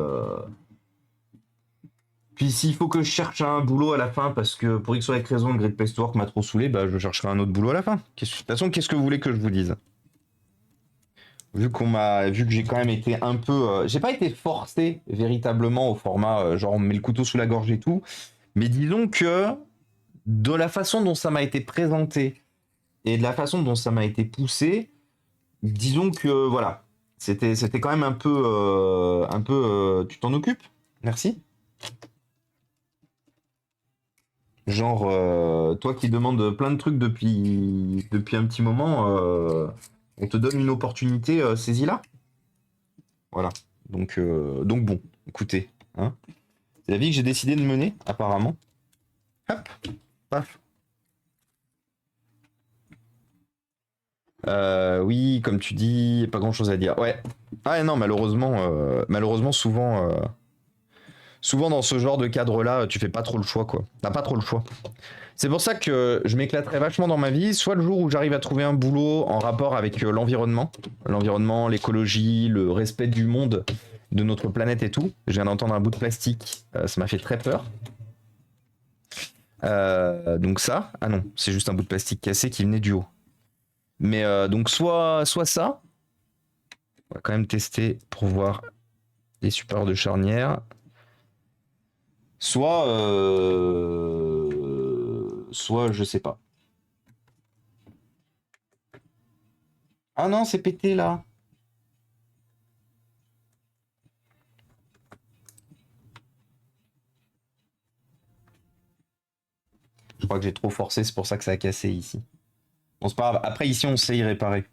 puis s'il faut que je cherche un boulot à la fin parce que pour X ou Y raison le grid place to work m'a trop saoulé, bah je chercherai un autre boulot à la fin. De toute façon, qu'est-ce que vous voulez que je vous dise? Vu que j'ai quand même été un peu, j'ai pas été forcé véritablement au format genre on me met le couteau sous la gorge et tout, mais disons que de la façon dont ça m'a été présenté et de la façon dont ça m'a été poussé, disons que voilà, c'était quand même tu t'en occupes? Merci. Genre toi qui demandes plein de trucs depuis un petit moment, on te donne une opportunité, saisis-la. Voilà. Donc bon, écoutez, hein, c'est la vie que j'ai décidé de mener, apparemment. Hop, paf. Oui, comme tu dis, pas grand-chose à dire. Ouais. Ah non, malheureusement, souvent dans ce genre de cadre-là, tu fais pas trop le choix, quoi. T'as pas trop le choix. C'est pour ça que je m'éclaterais vachement dans ma vie, soit le jour où j'arrive à trouver un boulot en rapport avec l'environnement, l'écologie, le respect du monde, de notre planète et tout. Je viens d'entendre un bout de plastique, ça m'a fait très peur. Donc ça, ah non, c'est juste un bout de plastique cassé qui venait du haut. Mais donc soit ça, on va quand même tester pour voir les supports de charnière. Soit je sais pas. Ah non, c'est pété là. Je crois que j'ai trop forcé, c'est pour ça que ça a cassé ici. Bon, c'est pas grave. Après, ici, on sait y réparer.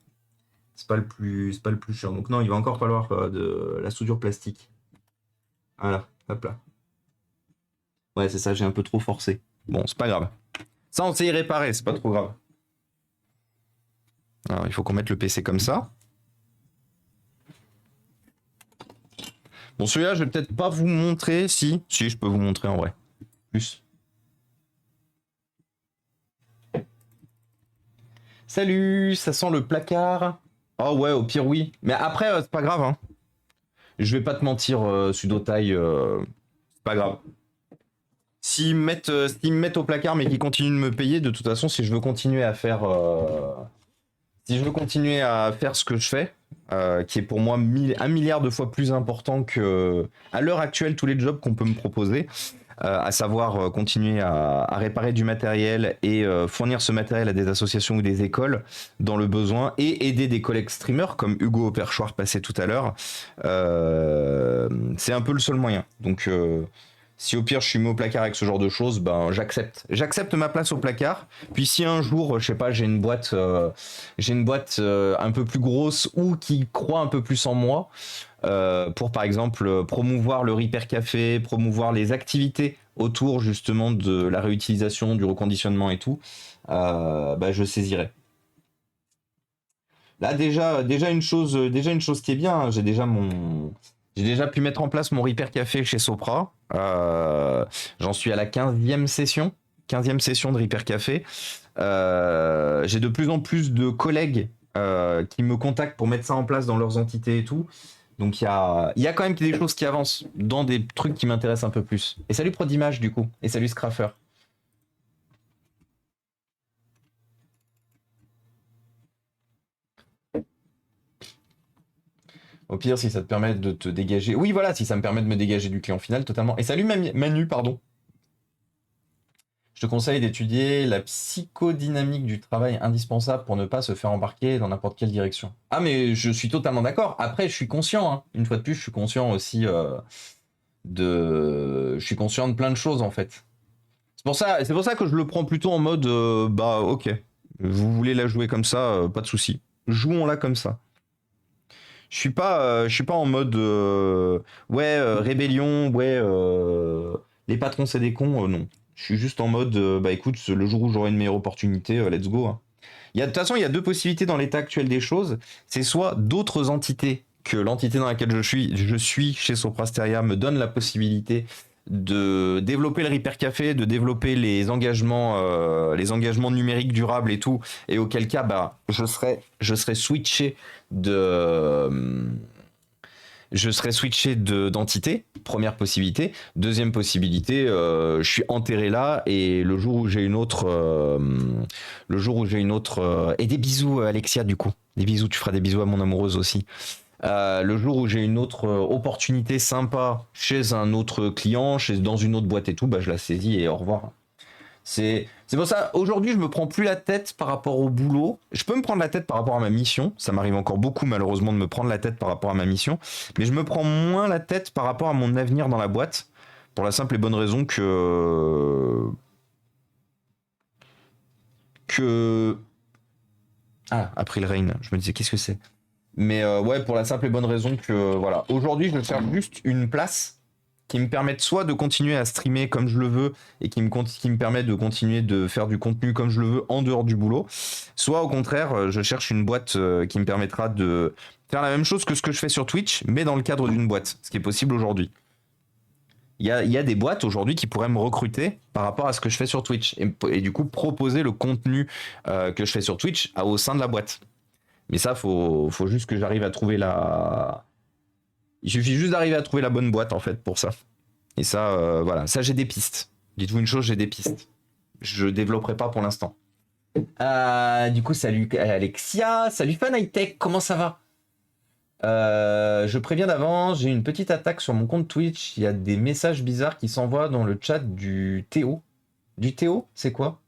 C'est pas le plus cher. Donc non, il va encore falloir de la soudure plastique. Voilà, hop là. Ouais, c'est ça, j'ai un peu trop forcé. Bon, c'est pas grave. Ça, on sait y réparer, c'est pas trop grave. Alors, il faut qu'on mette le PC comme ça. Bon, celui-là, je vais peut-être pas vous montrer. Si, je peux vous montrer en vrai. Plus. Salut, ça sent le placard. Oh ouais, au pire, oui. Mais après, c'est pas grave, hein. Je vais pas te mentir, Sudotai, c'est pas grave. S'ils me mettent au placard mais qu'ils continuent de me payer, de toute façon, si je veux continuer à faire ce que je fais, qui est pour moi 1 milliard de fois plus important que à l'heure actuelle tous les jobs qu'on peut me proposer, à savoir continuer à réparer du matériel et fournir ce matériel à des associations ou des écoles dans le besoin et aider des collègues streamers comme Hugo Perchoir passé tout à l'heure. C'est un peu le seul moyen. Donc si au pire je suis mis au placard avec ce genre de choses, ben j'accepte. J'accepte ma place au placard. Puis si un jour, je sais pas, j'ai une boîte un peu plus grosse ou qui croit un peu plus en moi, pour par exemple promouvoir le Repair Café, promouvoir les activités autour justement de la réutilisation, du reconditionnement et tout, bah, je saisirai. Là déjà une chose qui est bien, hein, j'ai déjà pu mettre en place mon Repair Café chez Sopra. J'en suis à la 15e session de Repair Café. J'ai de plus en plus de collègues qui me contactent pour mettre ça en place dans leurs entités et tout. Donc il y a quand même des choses qui avancent dans des trucs qui m'intéressent un peu plus. Et salut Prodimage du coup. Et salut Scraffer. Au pire, si ça te permet de te dégager. Oui, voilà, si ça me permet de me dégager du client final totalement. Et salut Manu, pardon. Je te conseille d'étudier la psychodynamique du travail indispensable pour ne pas se faire embarquer dans n'importe quelle direction. Ah, mais je suis totalement d'accord. Après, je suis conscient, hein. Une fois de plus, je suis conscient aussi Je suis conscient de plein de choses en fait. C'est pour ça que je le prends plutôt en mode bah ok, vous voulez la jouer comme ça, pas de souci. Jouons-la comme ça. Je suis pas en mode ouais rébellion, ouais les patrons c'est des cons, non. Je suis juste en mode bah écoute, le jour où j'aurai une meilleure opportunité, let's go, hein. De toute façon, il y a deux possibilités dans l'état actuel des choses. C'est soit d'autres entités que l'entité dans laquelle je suis chez Soprasteria me donne la possibilité de développer le Repair Café, de développer les engagements numériques durables et tout, et auquel cas, bah, je serais switché de, je serais switché d'entité, première possibilité. Deuxième possibilité, je suis enterré là et le jour où j'ai une autre, et des bisous Alexia du coup, des bisous, tu feras des bisous à mon amoureuse aussi. Le jour où j'ai une autre opportunité sympa chez un autre client, dans une autre boîte et tout, bah je la saisis et au revoir. C'est pour ça, aujourd'hui, je me prends plus la tête par rapport au boulot. Je peux me prendre la tête par rapport à ma mission. Ça m'arrive encore beaucoup, malheureusement, de me prendre la tête par rapport à ma mission. Mais je me prends moins la tête par rapport à mon avenir dans la boîte. Pour la simple et bonne raison que... Ah, April Rain. Je me disais, qu'est-ce que c'est? Mais ouais, pour la simple et bonne raison que, voilà. Aujourd'hui, je cherche juste une place qui me permettent soit de continuer à streamer comme je le veux et qui me permet de continuer de faire du contenu comme je le veux en dehors du boulot, soit au contraire, je cherche une boîte qui me permettra de faire la même chose que ce que je fais sur Twitch, mais dans le cadre d'une boîte, ce qui est possible aujourd'hui. Il y a des boîtes aujourd'hui qui pourraient me recruter par rapport à ce que je fais sur Twitch et du coup proposer le contenu que je fais sur Twitch au sein de la boîte. Mais ça, faut juste que j'arrive à trouver la... Il suffit juste d'arriver à trouver la bonne boîte en fait pour ça. Et ça, voilà, ça j'ai des pistes. Dites-vous une chose, j'ai des pistes. Je développerai pas pour l'instant. Du coup, salut Alexia, salut Fan High Tech, comment ça va? Je préviens d'avance, j'ai une petite attaque sur mon compte Twitch. Il y a des messages bizarres qui s'envoient dans le chat du Théo. Du Théo, c'est quoi?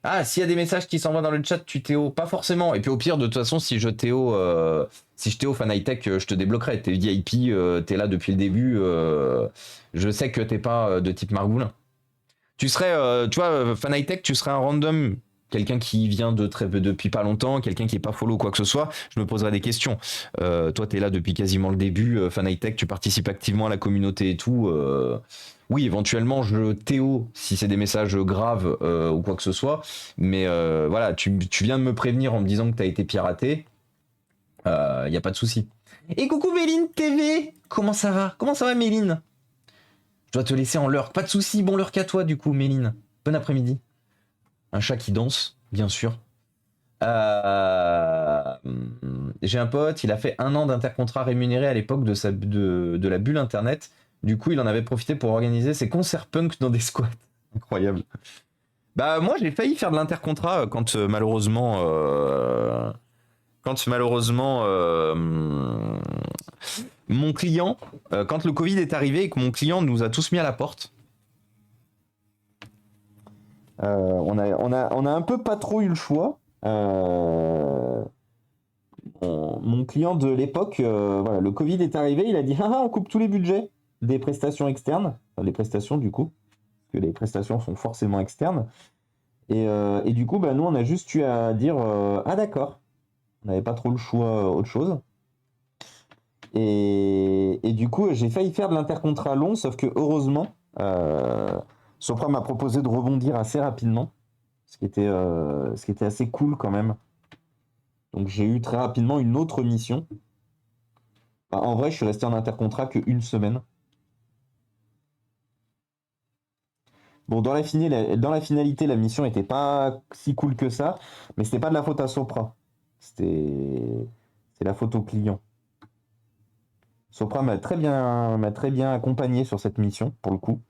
Ah, s'il y a des messages qui s'envoient dans le chat, tu Théo, pas forcément. Et puis au pire, de toute façon, si je Théo Fan High Tech, je te débloquerai. T'es VIP, t'es là depuis le début. Je sais que t'es pas de type Margoulin. Tu serais, tu vois, Fan High Tech, tu serais un random, quelqu'un qui vient depuis pas longtemps, quelqu'un qui est pas follow ou quoi que ce soit. Je me poserais des questions. Toi, t'es là depuis quasiment le début, Fan High Tech, tu participes activement à la communauté et tout. Oui, éventuellement, je Théo si c'est des messages graves ou quoi que ce soit. Mais voilà, tu viens de me prévenir en me disant que t'as été piraté. Y a pas de souci. Et coucou Méline TV, comment ça va? Comment ça va Méline? Je dois te laisser en lurk. Pas de souci, bon lurk à toi du coup Méline. Bon après-midi. Un chat qui danse, bien sûr. Euh, J'ai un pote, il a fait 1 an d'intercontrat rémunéré à l'époque de la bulle internet. Du coup, il en avait profité pour organiser ses concerts punk dans des squats. Incroyable. Bah moi, j'ai failli faire de l'intercontrat quand malheureusement Mon client, quand le Covid est arrivé et que mon client nous a tous mis à la porte, on a un peu pas trop eu le choix. Mon client de l'époque, voilà, le Covid est arrivé, il a dit ah, on coupe tous les budgets des prestations externes, enfin, les prestations du coup, parce que les prestations sont forcément externes. Et du coup, bah, nous, on a juste eu à dire ah d'accord, on n'avait pas trop le choix, autre chose. Et du coup, j'ai failli faire de l'intercontrat long, sauf que heureusement, Sopra m'a proposé de rebondir assez rapidement, ce qui était assez cool quand même. Donc j'ai eu très rapidement une autre mission. Bah, en vrai, je suis resté en intercontrat qu'une semaine. Bon, dans la finalité, la mission était pas si cool que ça, mais c'était pas de la faute à Sopra. C'est la faute au client. Sopra m'a très bien accompagné sur cette mission, pour le coup.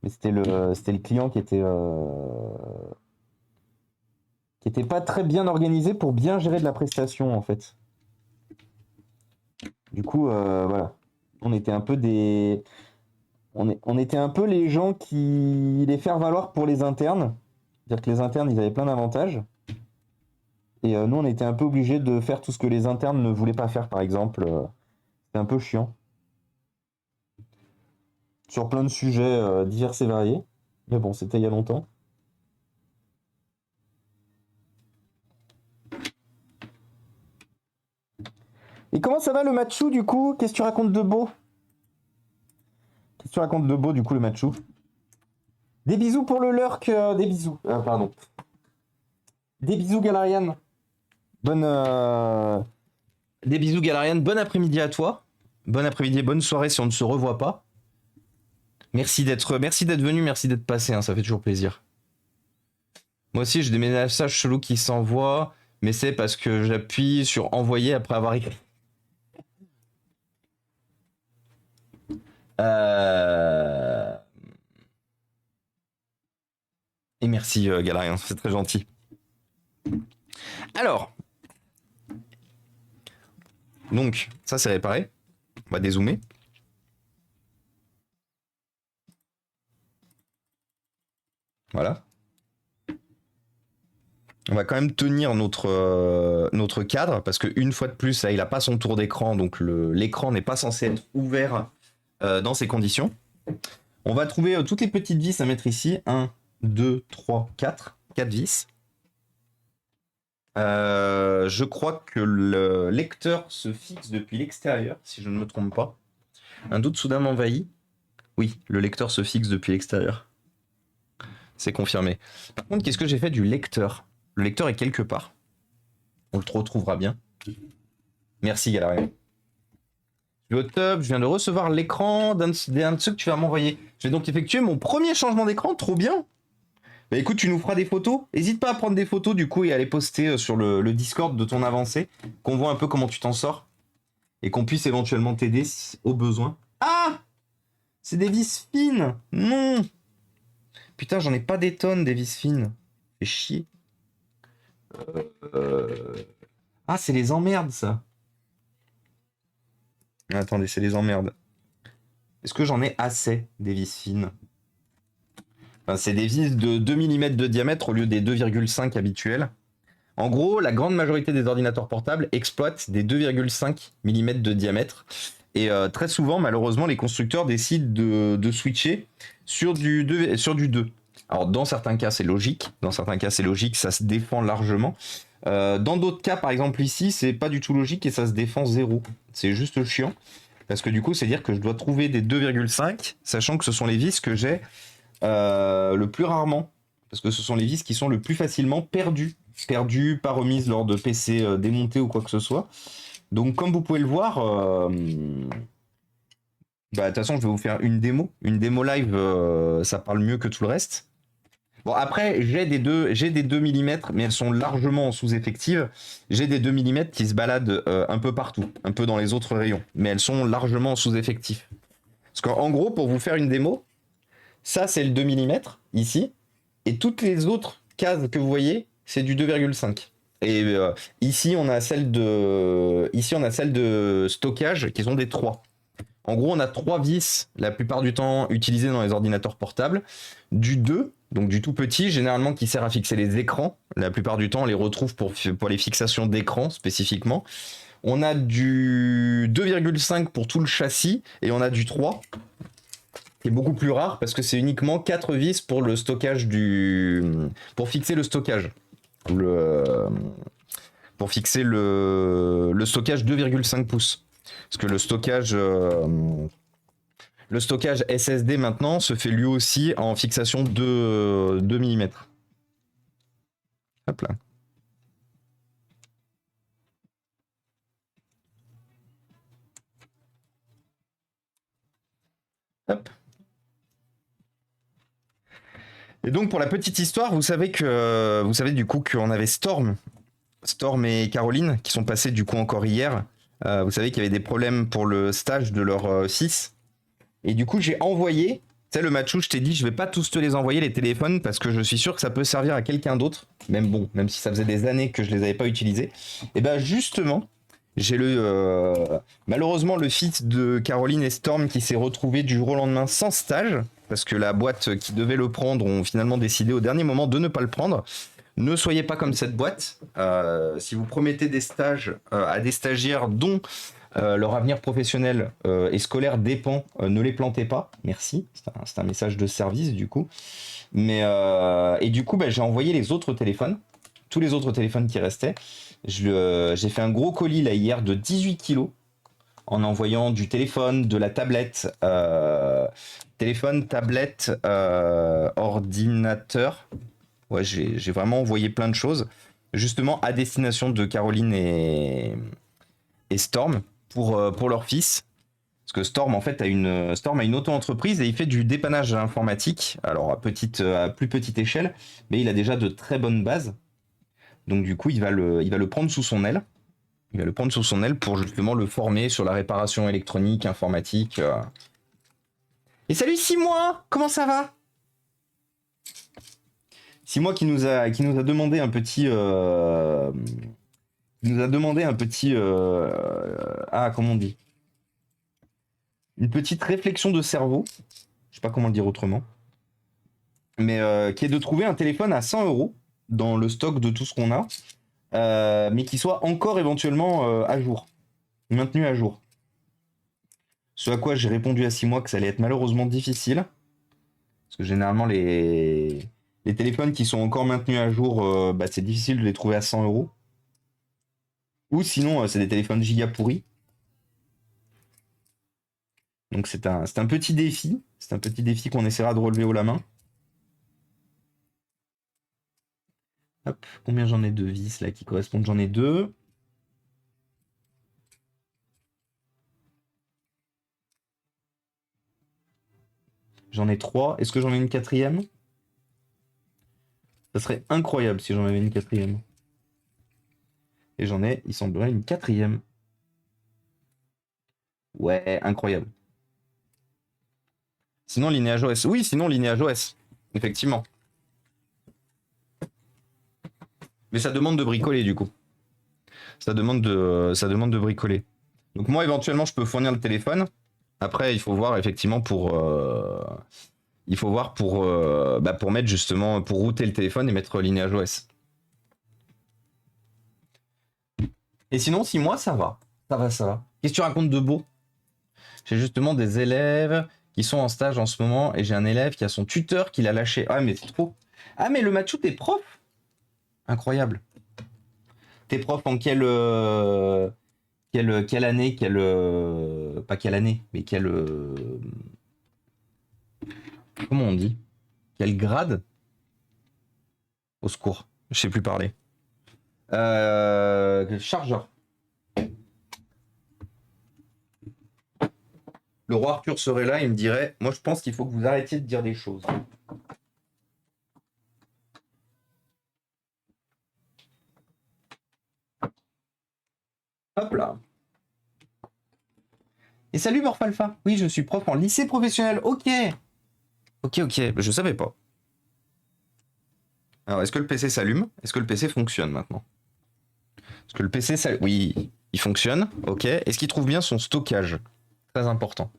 Mais c'était le client qui était pas très bien organisé pour bien gérer de la prestation, en fait. Du coup, voilà. On était un peu on était un peu les gens qui les faire valoir pour les internes. C'est-à-dire que les internes, ils avaient plein d'avantages. Et nous, on était un peu obligés de faire tout ce que les internes ne voulaient pas faire, par exemple. C'était un peu chiant. Sur plein de sujets divers et variés. Mais bon, c'était il y a longtemps. Et comment ça va le Matchou, du coup? Qu'est-ce que tu racontes de beau? Qu'est-ce que tu racontes de beau, du coup, le Matchou? Des bisous pour le lurk, des bisous. Pardon. Des bisous, Galarian. Bonne. Des bisous, Galarian. Bon après-midi à toi. Bon après-midi, bonne soirée si on ne se revoit pas. Merci d'être venu, merci d'être passé, hein, ça fait toujours plaisir. Moi aussi, j'ai des messages chelous qui s'envoient, mais c'est parce que j'appuie sur envoyer après avoir écrit. Et merci Galarian, c'est très gentil. Alors, donc ça c'est réparé. On va dézoomer. Voilà. On va quand même tenir notre cadre parce qu'une fois de plus, là, il n'a pas son tour d'écran, donc l'écran n'est pas censé être ouvert dans ces conditions. On va trouver toutes les petites vis à mettre ici. 1, 2, 3, 4. 4 vis. Je crois que le lecteur se fixe depuis l'extérieur, si je ne me trompe pas. Un doute soudain m'envahit. Oui, le lecteur se fixe depuis l'extérieur. C'est confirmé. Par contre, qu'est-ce que j'ai fait du lecteur? Le lecteur est quelque part. On le retrouvera bien. Merci Galarian. Je suis au top, je viens de recevoir l'écran d'un de ceux que tu vas m'envoyer. Je vais donc effectuer mon premier changement d'écran, trop bien. Bah écoute, tu nous feras des photos. N'hésite pas à prendre des photos du coup et à les poster sur le Discord de ton avancée, qu'on voit un peu comment tu t'en sors et qu'on puisse éventuellement t'aider au besoin. Ah! C'est des vis fines! Non! Putain, j'en ai pas des tonnes des vis fines. Fais chier. Ah, c'est les emmerdes, ça. Attendez, c'est les emmerdes. Est-ce que j'en ai assez des vis fines? Enfin, c'est des vis de 2 mm de diamètre au lieu des 2,5 habituels. En gros, la grande majorité des ordinateurs portables exploitent des 2,5 mm de diamètre. Et très souvent, malheureusement, les constructeurs décident de switcher sur du 2. Alors, dans certains cas, c'est logique. Ça se défend largement. Dans d'autres cas, par exemple ici, c'est pas du tout logique et ça se défend 0. C'est juste chiant. Parce que du coup, c'est dire que je dois trouver des 2,5, sachant que ce sont les vis que j'ai le plus rarement. Parce que ce sont les vis qui sont le plus facilement perdues, pas remises lors de PC démontés ou quoi que ce soit. Donc comme vous pouvez le voir, de toute façon je vais vous faire une démo live, ça parle mieux que tout le reste. Bon après j'ai des 2 mm mais elles sont largement en sous-effective. J'ai des 2 mm qui se baladent un peu partout, un peu dans les autres rayons, mais elles sont largement en sous-effectif. Parce qu'en gros pour vous faire une démo, ça c'est le 2 mm ici, et toutes les autres cases que vous voyez c'est du 2,5. Et ici, on a celle de stockage qui sont des 3. En gros, on a 3 vis la plupart du temps utilisées dans les ordinateurs portables. Du 2, donc du tout petit, généralement qui sert à fixer les écrans. La plupart du temps, on les retrouve pour les fixations d'écran spécifiquement. On a du 2,5 pour tout le châssis et on a du 3 qui est beaucoup plus rare parce que c'est uniquement 4 vis pour le stockage pour fixer le stockage. Pour fixer le stockage 2,5 pouces. Parce que le stockage SSD maintenant se fait lui aussi en fixation de 2 mm. Hop là. Hop. Et donc pour la petite histoire, vous savez du coup qu'on avait Storm et Caroline qui sont passés du coup encore hier. Vous savez qu'il y avait des problèmes pour le stage de leur fils. Et du coup j'ai envoyé, tu sais le Matchou, je t'ai dit je vais pas tous te les envoyer les téléphones parce que je suis sûr que ça peut servir à quelqu'un d'autre. Même si ça faisait des années que je les avais pas utilisés. Et ben justement, j'ai malheureusement le fils de Caroline et Storm qui s'est retrouvé du jour au lendemain sans stage. Parce que la boîte qui devait le prendre ont finalement décidé au dernier moment de ne pas le prendre. Ne soyez pas comme cette boîte. Si vous promettez des stages à des stagiaires dont leur avenir professionnel et scolaire dépend, ne les plantez pas. Merci. C'est un message de service du coup. Et du coup, j'ai envoyé les autres téléphones. Tous les autres téléphones qui restaient. J'ai fait un gros colis là hier de 18 kilos en envoyant du téléphone, de la tablette, téléphone, tablette, ordinateur. Ouais, j'ai vraiment envoyé plein de choses, justement à destination de Caroline et Storm pour leur fils. Parce que Storm, en fait, Storm a une auto-entreprise et il fait du dépannage informatique. Alors, à plus petite échelle, mais il a déjà de très bonnes bases. Donc, du coup, il va le prendre sous son aile. Il va le prendre sous son aile pour justement le former sur la réparation électronique, informatique. Et salut 6 mois, comment ça va? 6 mois qui nous a demandé un petit... comment on dit? Une petite réflexion de cerveau. Je sais pas comment le dire autrement. Mais qui est de trouver un téléphone à 100 € dans le stock de tout ce qu'on a. Mais qui soit encore éventuellement à jour. Maintenu à jour. Ce à quoi j'ai répondu à 6 mois que ça allait être malheureusement difficile. Parce que généralement, les téléphones qui sont encore maintenus à jour, c'est difficile de les trouver à 100 €. Ou sinon, c'est des téléphones giga pourris. Donc c'est un petit défi. C'est un petit défi qu'on essaiera de relever haut la main. Hop, combien j'en ai de vis là qui correspondent? J'en ai 2. J'en ai 3. Est-ce que j'en ai une 4e? Ça serait incroyable si j'en avais une 4e. Et j'en ai, il semblerait, une 4e. Ouais, incroyable. Sinon, Lineage OS. Oui, sinon, Lineage OS. Effectivement. Mais ça demande de bricoler, du coup. Ça demande de bricoler. Donc moi, éventuellement, je peux fournir le téléphone. Après, il faut voir, effectivement, pour mettre, justement, pour router le téléphone et mettre Lineage OS. Et sinon, 6 mois, ça va. Ça va. Qu'est-ce que tu racontes de beau? J'ai justement des élèves qui sont en stage en ce moment et j'ai un élève qui a son tuteur qui l'a lâché. Ah, mais c'est trop. Ah, mais le Matchou, t'es prof? Incroyable. T'es prof en quelle année, pas quelle année, mais comment on dit? Quel grade? Au secours, je sais plus parler. Chargeur. Le roi Arthur serait là, il me dirait, moi je pense qu'il faut que vous arrêtiez de dire des choses. Hop là. Et salut Morphalpha. Oui, je suis prof en lycée professionnel. Ok. Ok. Je savais pas. Alors, est-ce que le PC s'allume? Est-ce que le PC fonctionne maintenant? Parce que le PC, ça, oui, il fonctionne, ok. Est-ce qu'il trouve bien son stockage? Très important.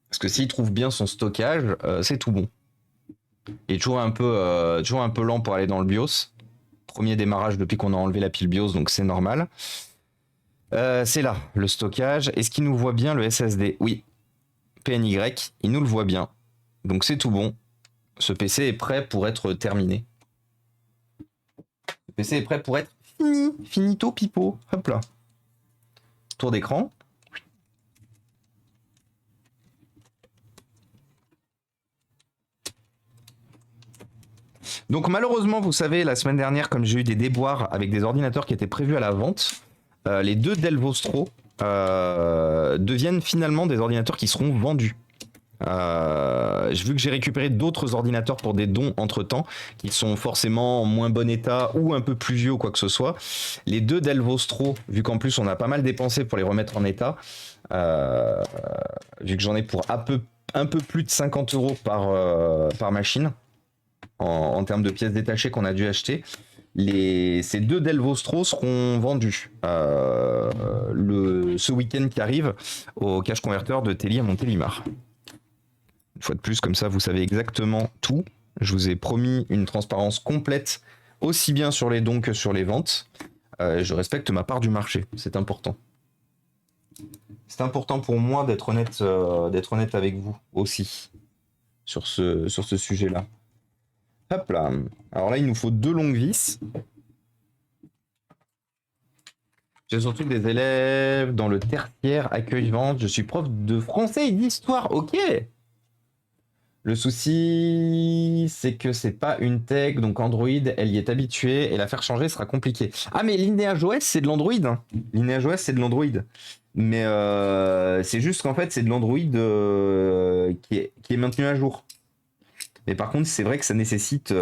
Parce que s'il trouve bien son stockage, c'est tout bon. Il est toujours un peu lent pour aller dans le BIOS. Premier démarrage depuis qu'on a enlevé la pile BIOS, donc c'est normal. C'est là, le stockage. Est-ce qu'il nous voit bien le SSD? Oui. PNY, il nous le voit bien. Donc c'est tout bon. Ce PC est prêt pour être terminé. Le PC est prêt pour être fini. Finito pipo. Hop là. Tour d'écran. Donc malheureusement, vous savez, la semaine dernière, comme j'ai eu des déboires avec des ordinateurs qui étaient prévus à la vente, les deux Dell Vostro deviennent finalement des ordinateurs qui seront vendus. J'ai vu que j'ai récupéré d'autres ordinateurs pour des dons entre temps, qui sont forcément en moins bon état ou un peu plus vieux ou quoi que ce soit. Les deux Dell Vostro, vu qu'en plus on a pas mal dépensé pour les remettre en état, vu que j'en ai pour un peu plus de 50 euros par machine, en termes de pièces détachées qu'on a dû acheter. Ces deux Dell Vostro seront vendus ce week-end qui arrive au cache converteur de Telly à Montélimar. Une fois de plus, comme ça, vous savez exactement tout. Je vous ai promis une transparence complète, aussi bien sur les dons que sur les ventes. Je respecte ma part du marché, c'est important. C'est important pour moi d'être honnête avec vous aussi sur ce sujet-là. Hop là. Alors là, il nous faut 2 longues vis. J'ai surtout des élèves dans le tertiaire accueil-vente. Je suis prof de français et d'histoire. Ok. Le souci, c'est que c'est pas une tech, donc Android, elle y est habituée et la faire changer sera compliqué. Ah, mais LineageOS, c'est de l'Android. Hein. LineageOS, c'est de l'Android. Mais c'est juste qu'en fait, c'est de l'Android qui est maintenu à jour. Mais par contre, c'est vrai que ça nécessite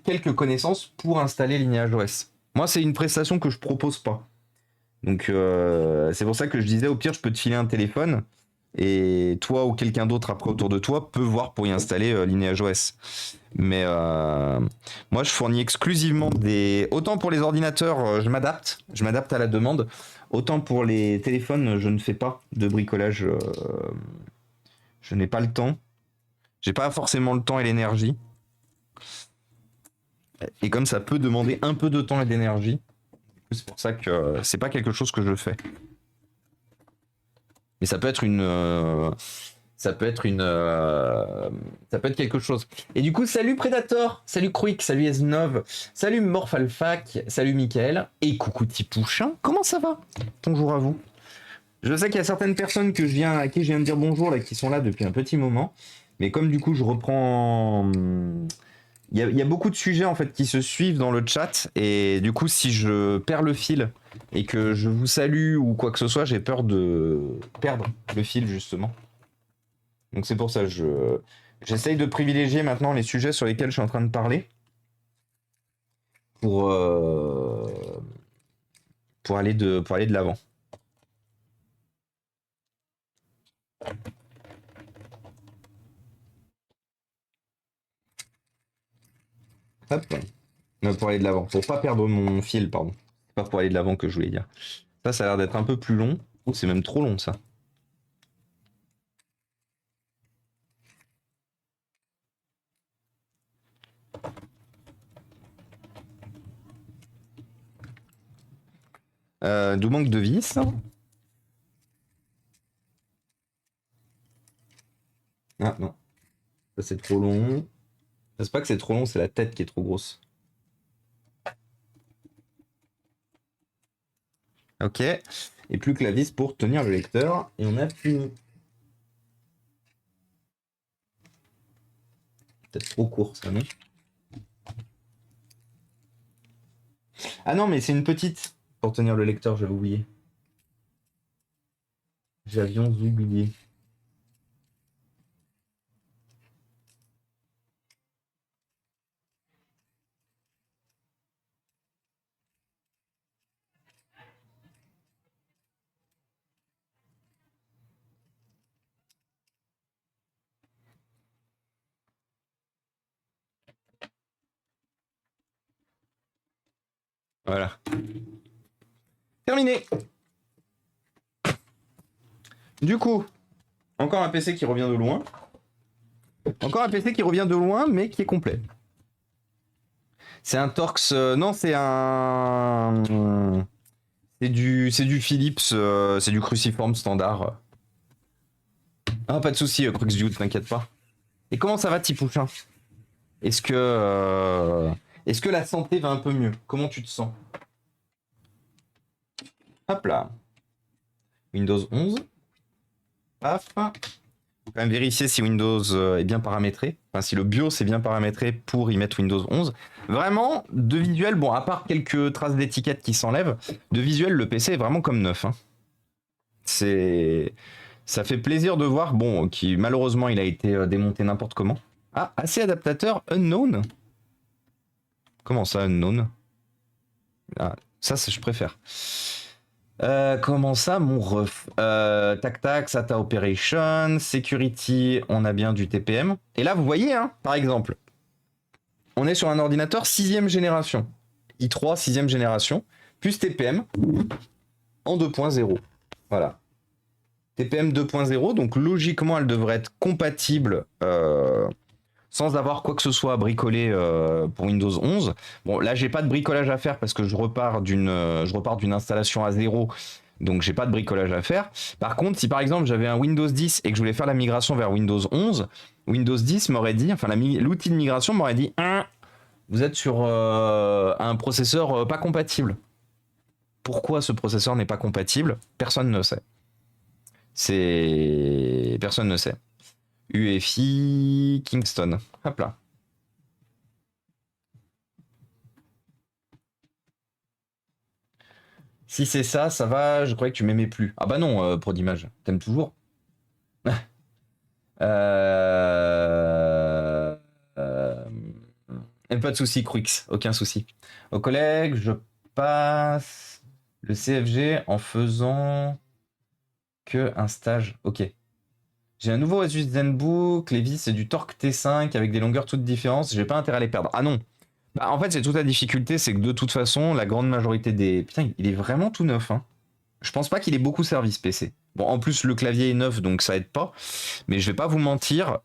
quelques connaissances pour installer LineageOS. Moi, c'est une prestation que je propose pas. Donc, c'est pour ça que je disais, au pire, je peux te filer un téléphone et toi ou quelqu'un d'autre après autour de toi peut voir pour y installer LineageOS. Mais moi, je fournis exclusivement des. Autant pour les ordinateurs, je m'adapte à la demande. Autant pour les téléphones, je ne fais pas de bricolage. Je n'ai pas le temps. J'ai pas forcément le temps et l'énergie. Et comme ça peut demander un peu de temps et d'énergie, c'est pour ça que c'est pas quelque chose que je fais. Mais ça peut être ça peut être quelque chose. Et du coup, salut Predator, salut Quick, salut S9, salut Morphalfac, salut Michael, et coucou Tipouchin, comment ça va? Bonjour à vous. Je sais qu'il y a certaines personnes à qui je viens de dire bonjour, là, qui sont là depuis un petit moment. Mais comme du coup, je reprends. Il y a beaucoup de sujets en fait qui se suivent dans le chat et du coup si je perds le fil et que je vous salue ou quoi que ce soit, j'ai peur de perdre le fil justement. Donc c'est pour ça j'essaye de privilégier maintenant les sujets sur lesquels je suis en train de parler pour pour aller de l'avant. Hop. Pour aller de l'avant, pour pas perdre mon fil, pardon. C'est pas pour aller de l'avant que je voulais dire. Ça a l'air d'être un peu plus long. Ou c'est même trop long ça. D'où manque de vis. Ah non, ça c'est trop long. C'est pas que c'est trop long, c'est la tête qui est trop grosse. Ok. Et plus que la vis pour tenir le lecteur. Et on a fini. Peut-être trop court ça, non? Ah non, mais c'est une petite pour tenir le lecteur, j'avais oublié. J'avions oublié. Voilà. Terminé. Du coup, encore un PC qui revient de loin. Encore un PC qui revient de loin, mais qui est complet. C'est un Torx... non, c'est un... C'est du Philips, c'est du cruciforme standard. Ah, pas de soucis, Cruxview, t'inquiète pas. Et comment ça va, Tipouchin? Est-ce que la santé va un peu mieux? Comment tu te sens? Hop là. Windows 11. Paf. Faut quand même vérifier si Windows est bien paramétré. Enfin, si le BIOS est bien paramétré pour y mettre Windows 11. Vraiment, de visuel, bon, à part quelques traces d'étiquette qui s'enlèvent, de visuel, le PC est vraiment comme neuf. Hein. Ça fait plaisir de voir, bon, qui malheureusement, il a été démonté n'importe comment. Ah, assez adaptateur unknown. Comment ça, unknown? Ah, ça, je préfère. Comment ça, mon ref? Tac tac, SATA Operation, Security, on a bien du TPM. Et là, vous voyez, hein, par exemple, on est sur un ordinateur 6ème génération. i3 6ème génération, plus TPM en 2.0. Voilà. TPM 2.0, donc logiquement, elle devrait être compatible sans avoir quoi que ce soit à bricoler pour Windows 11. Bon, là, j'ai pas de bricolage à faire parce que je repars d'une installation à zéro, donc j'ai pas de bricolage à faire. Par contre, si par exemple j'avais un Windows 10 et que je voulais faire la migration vers Windows 11, Windows 10 m'aurait dit, enfin l'outil de migration m'aurait dit, vous êtes sur un processeur pas compatible. Pourquoi ce processeur n'est pas compatible? Personne ne sait. Personne ne sait. UEFI Kingston. Hop là. Si c'est ça, ça va. Je croyais que tu m'aimais plus. Ah bah non, pour d'image. T'aimes toujours. euh... euh, Pas de souci, Quix. Aucun souci. Aux collègues, je passe le CFG en faisant que un stage. Ok. J'ai un nouveau Asus ZenBook, les vis c'est du Torque T5 avec des longueurs toutes différentes, j'ai pas intérêt à les perdre. Ah non. Bah, en fait, c'est toute la difficulté, c'est que de toute façon, la grande majorité des... Putain, il est vraiment tout neuf. Hein. Je pense pas qu'il ait beaucoup servi ce PC. Bon, en plus, le clavier est neuf, donc ça aide pas. Mais je vais pas vous mentir,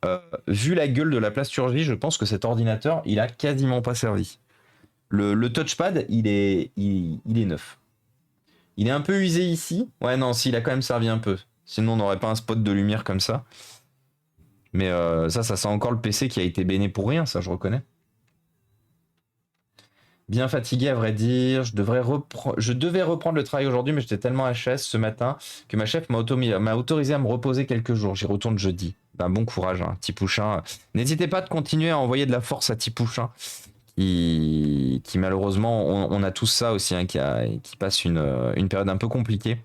vu la gueule de la plasturgie, je pense que cet ordinateur, il a quasiment pas servi. Le touchpad, il est neuf. Il est un peu usé ici. Ouais, non, s'il a quand même servi un peu. Sinon, on n'aurait pas un spot de lumière comme ça. Mais ça sent encore le PC qui a été béné pour rien, ça, je reconnais. Bien fatigué, à vrai dire. Je devais reprendre le travail aujourd'hui, mais j'étais tellement HS ce matin que ma chef m'a autorisé à me reposer quelques jours. J'y retourne jeudi. Ben, bon courage, hein, Tipouchin. N'hésitez pas de continuer à envoyer de la force à Tipouchin. Qui malheureusement, on a tous ça aussi, hein, qui passe une période un peu compliquée.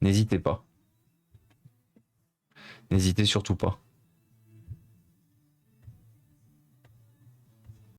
N'hésitez pas. N'hésitez surtout pas.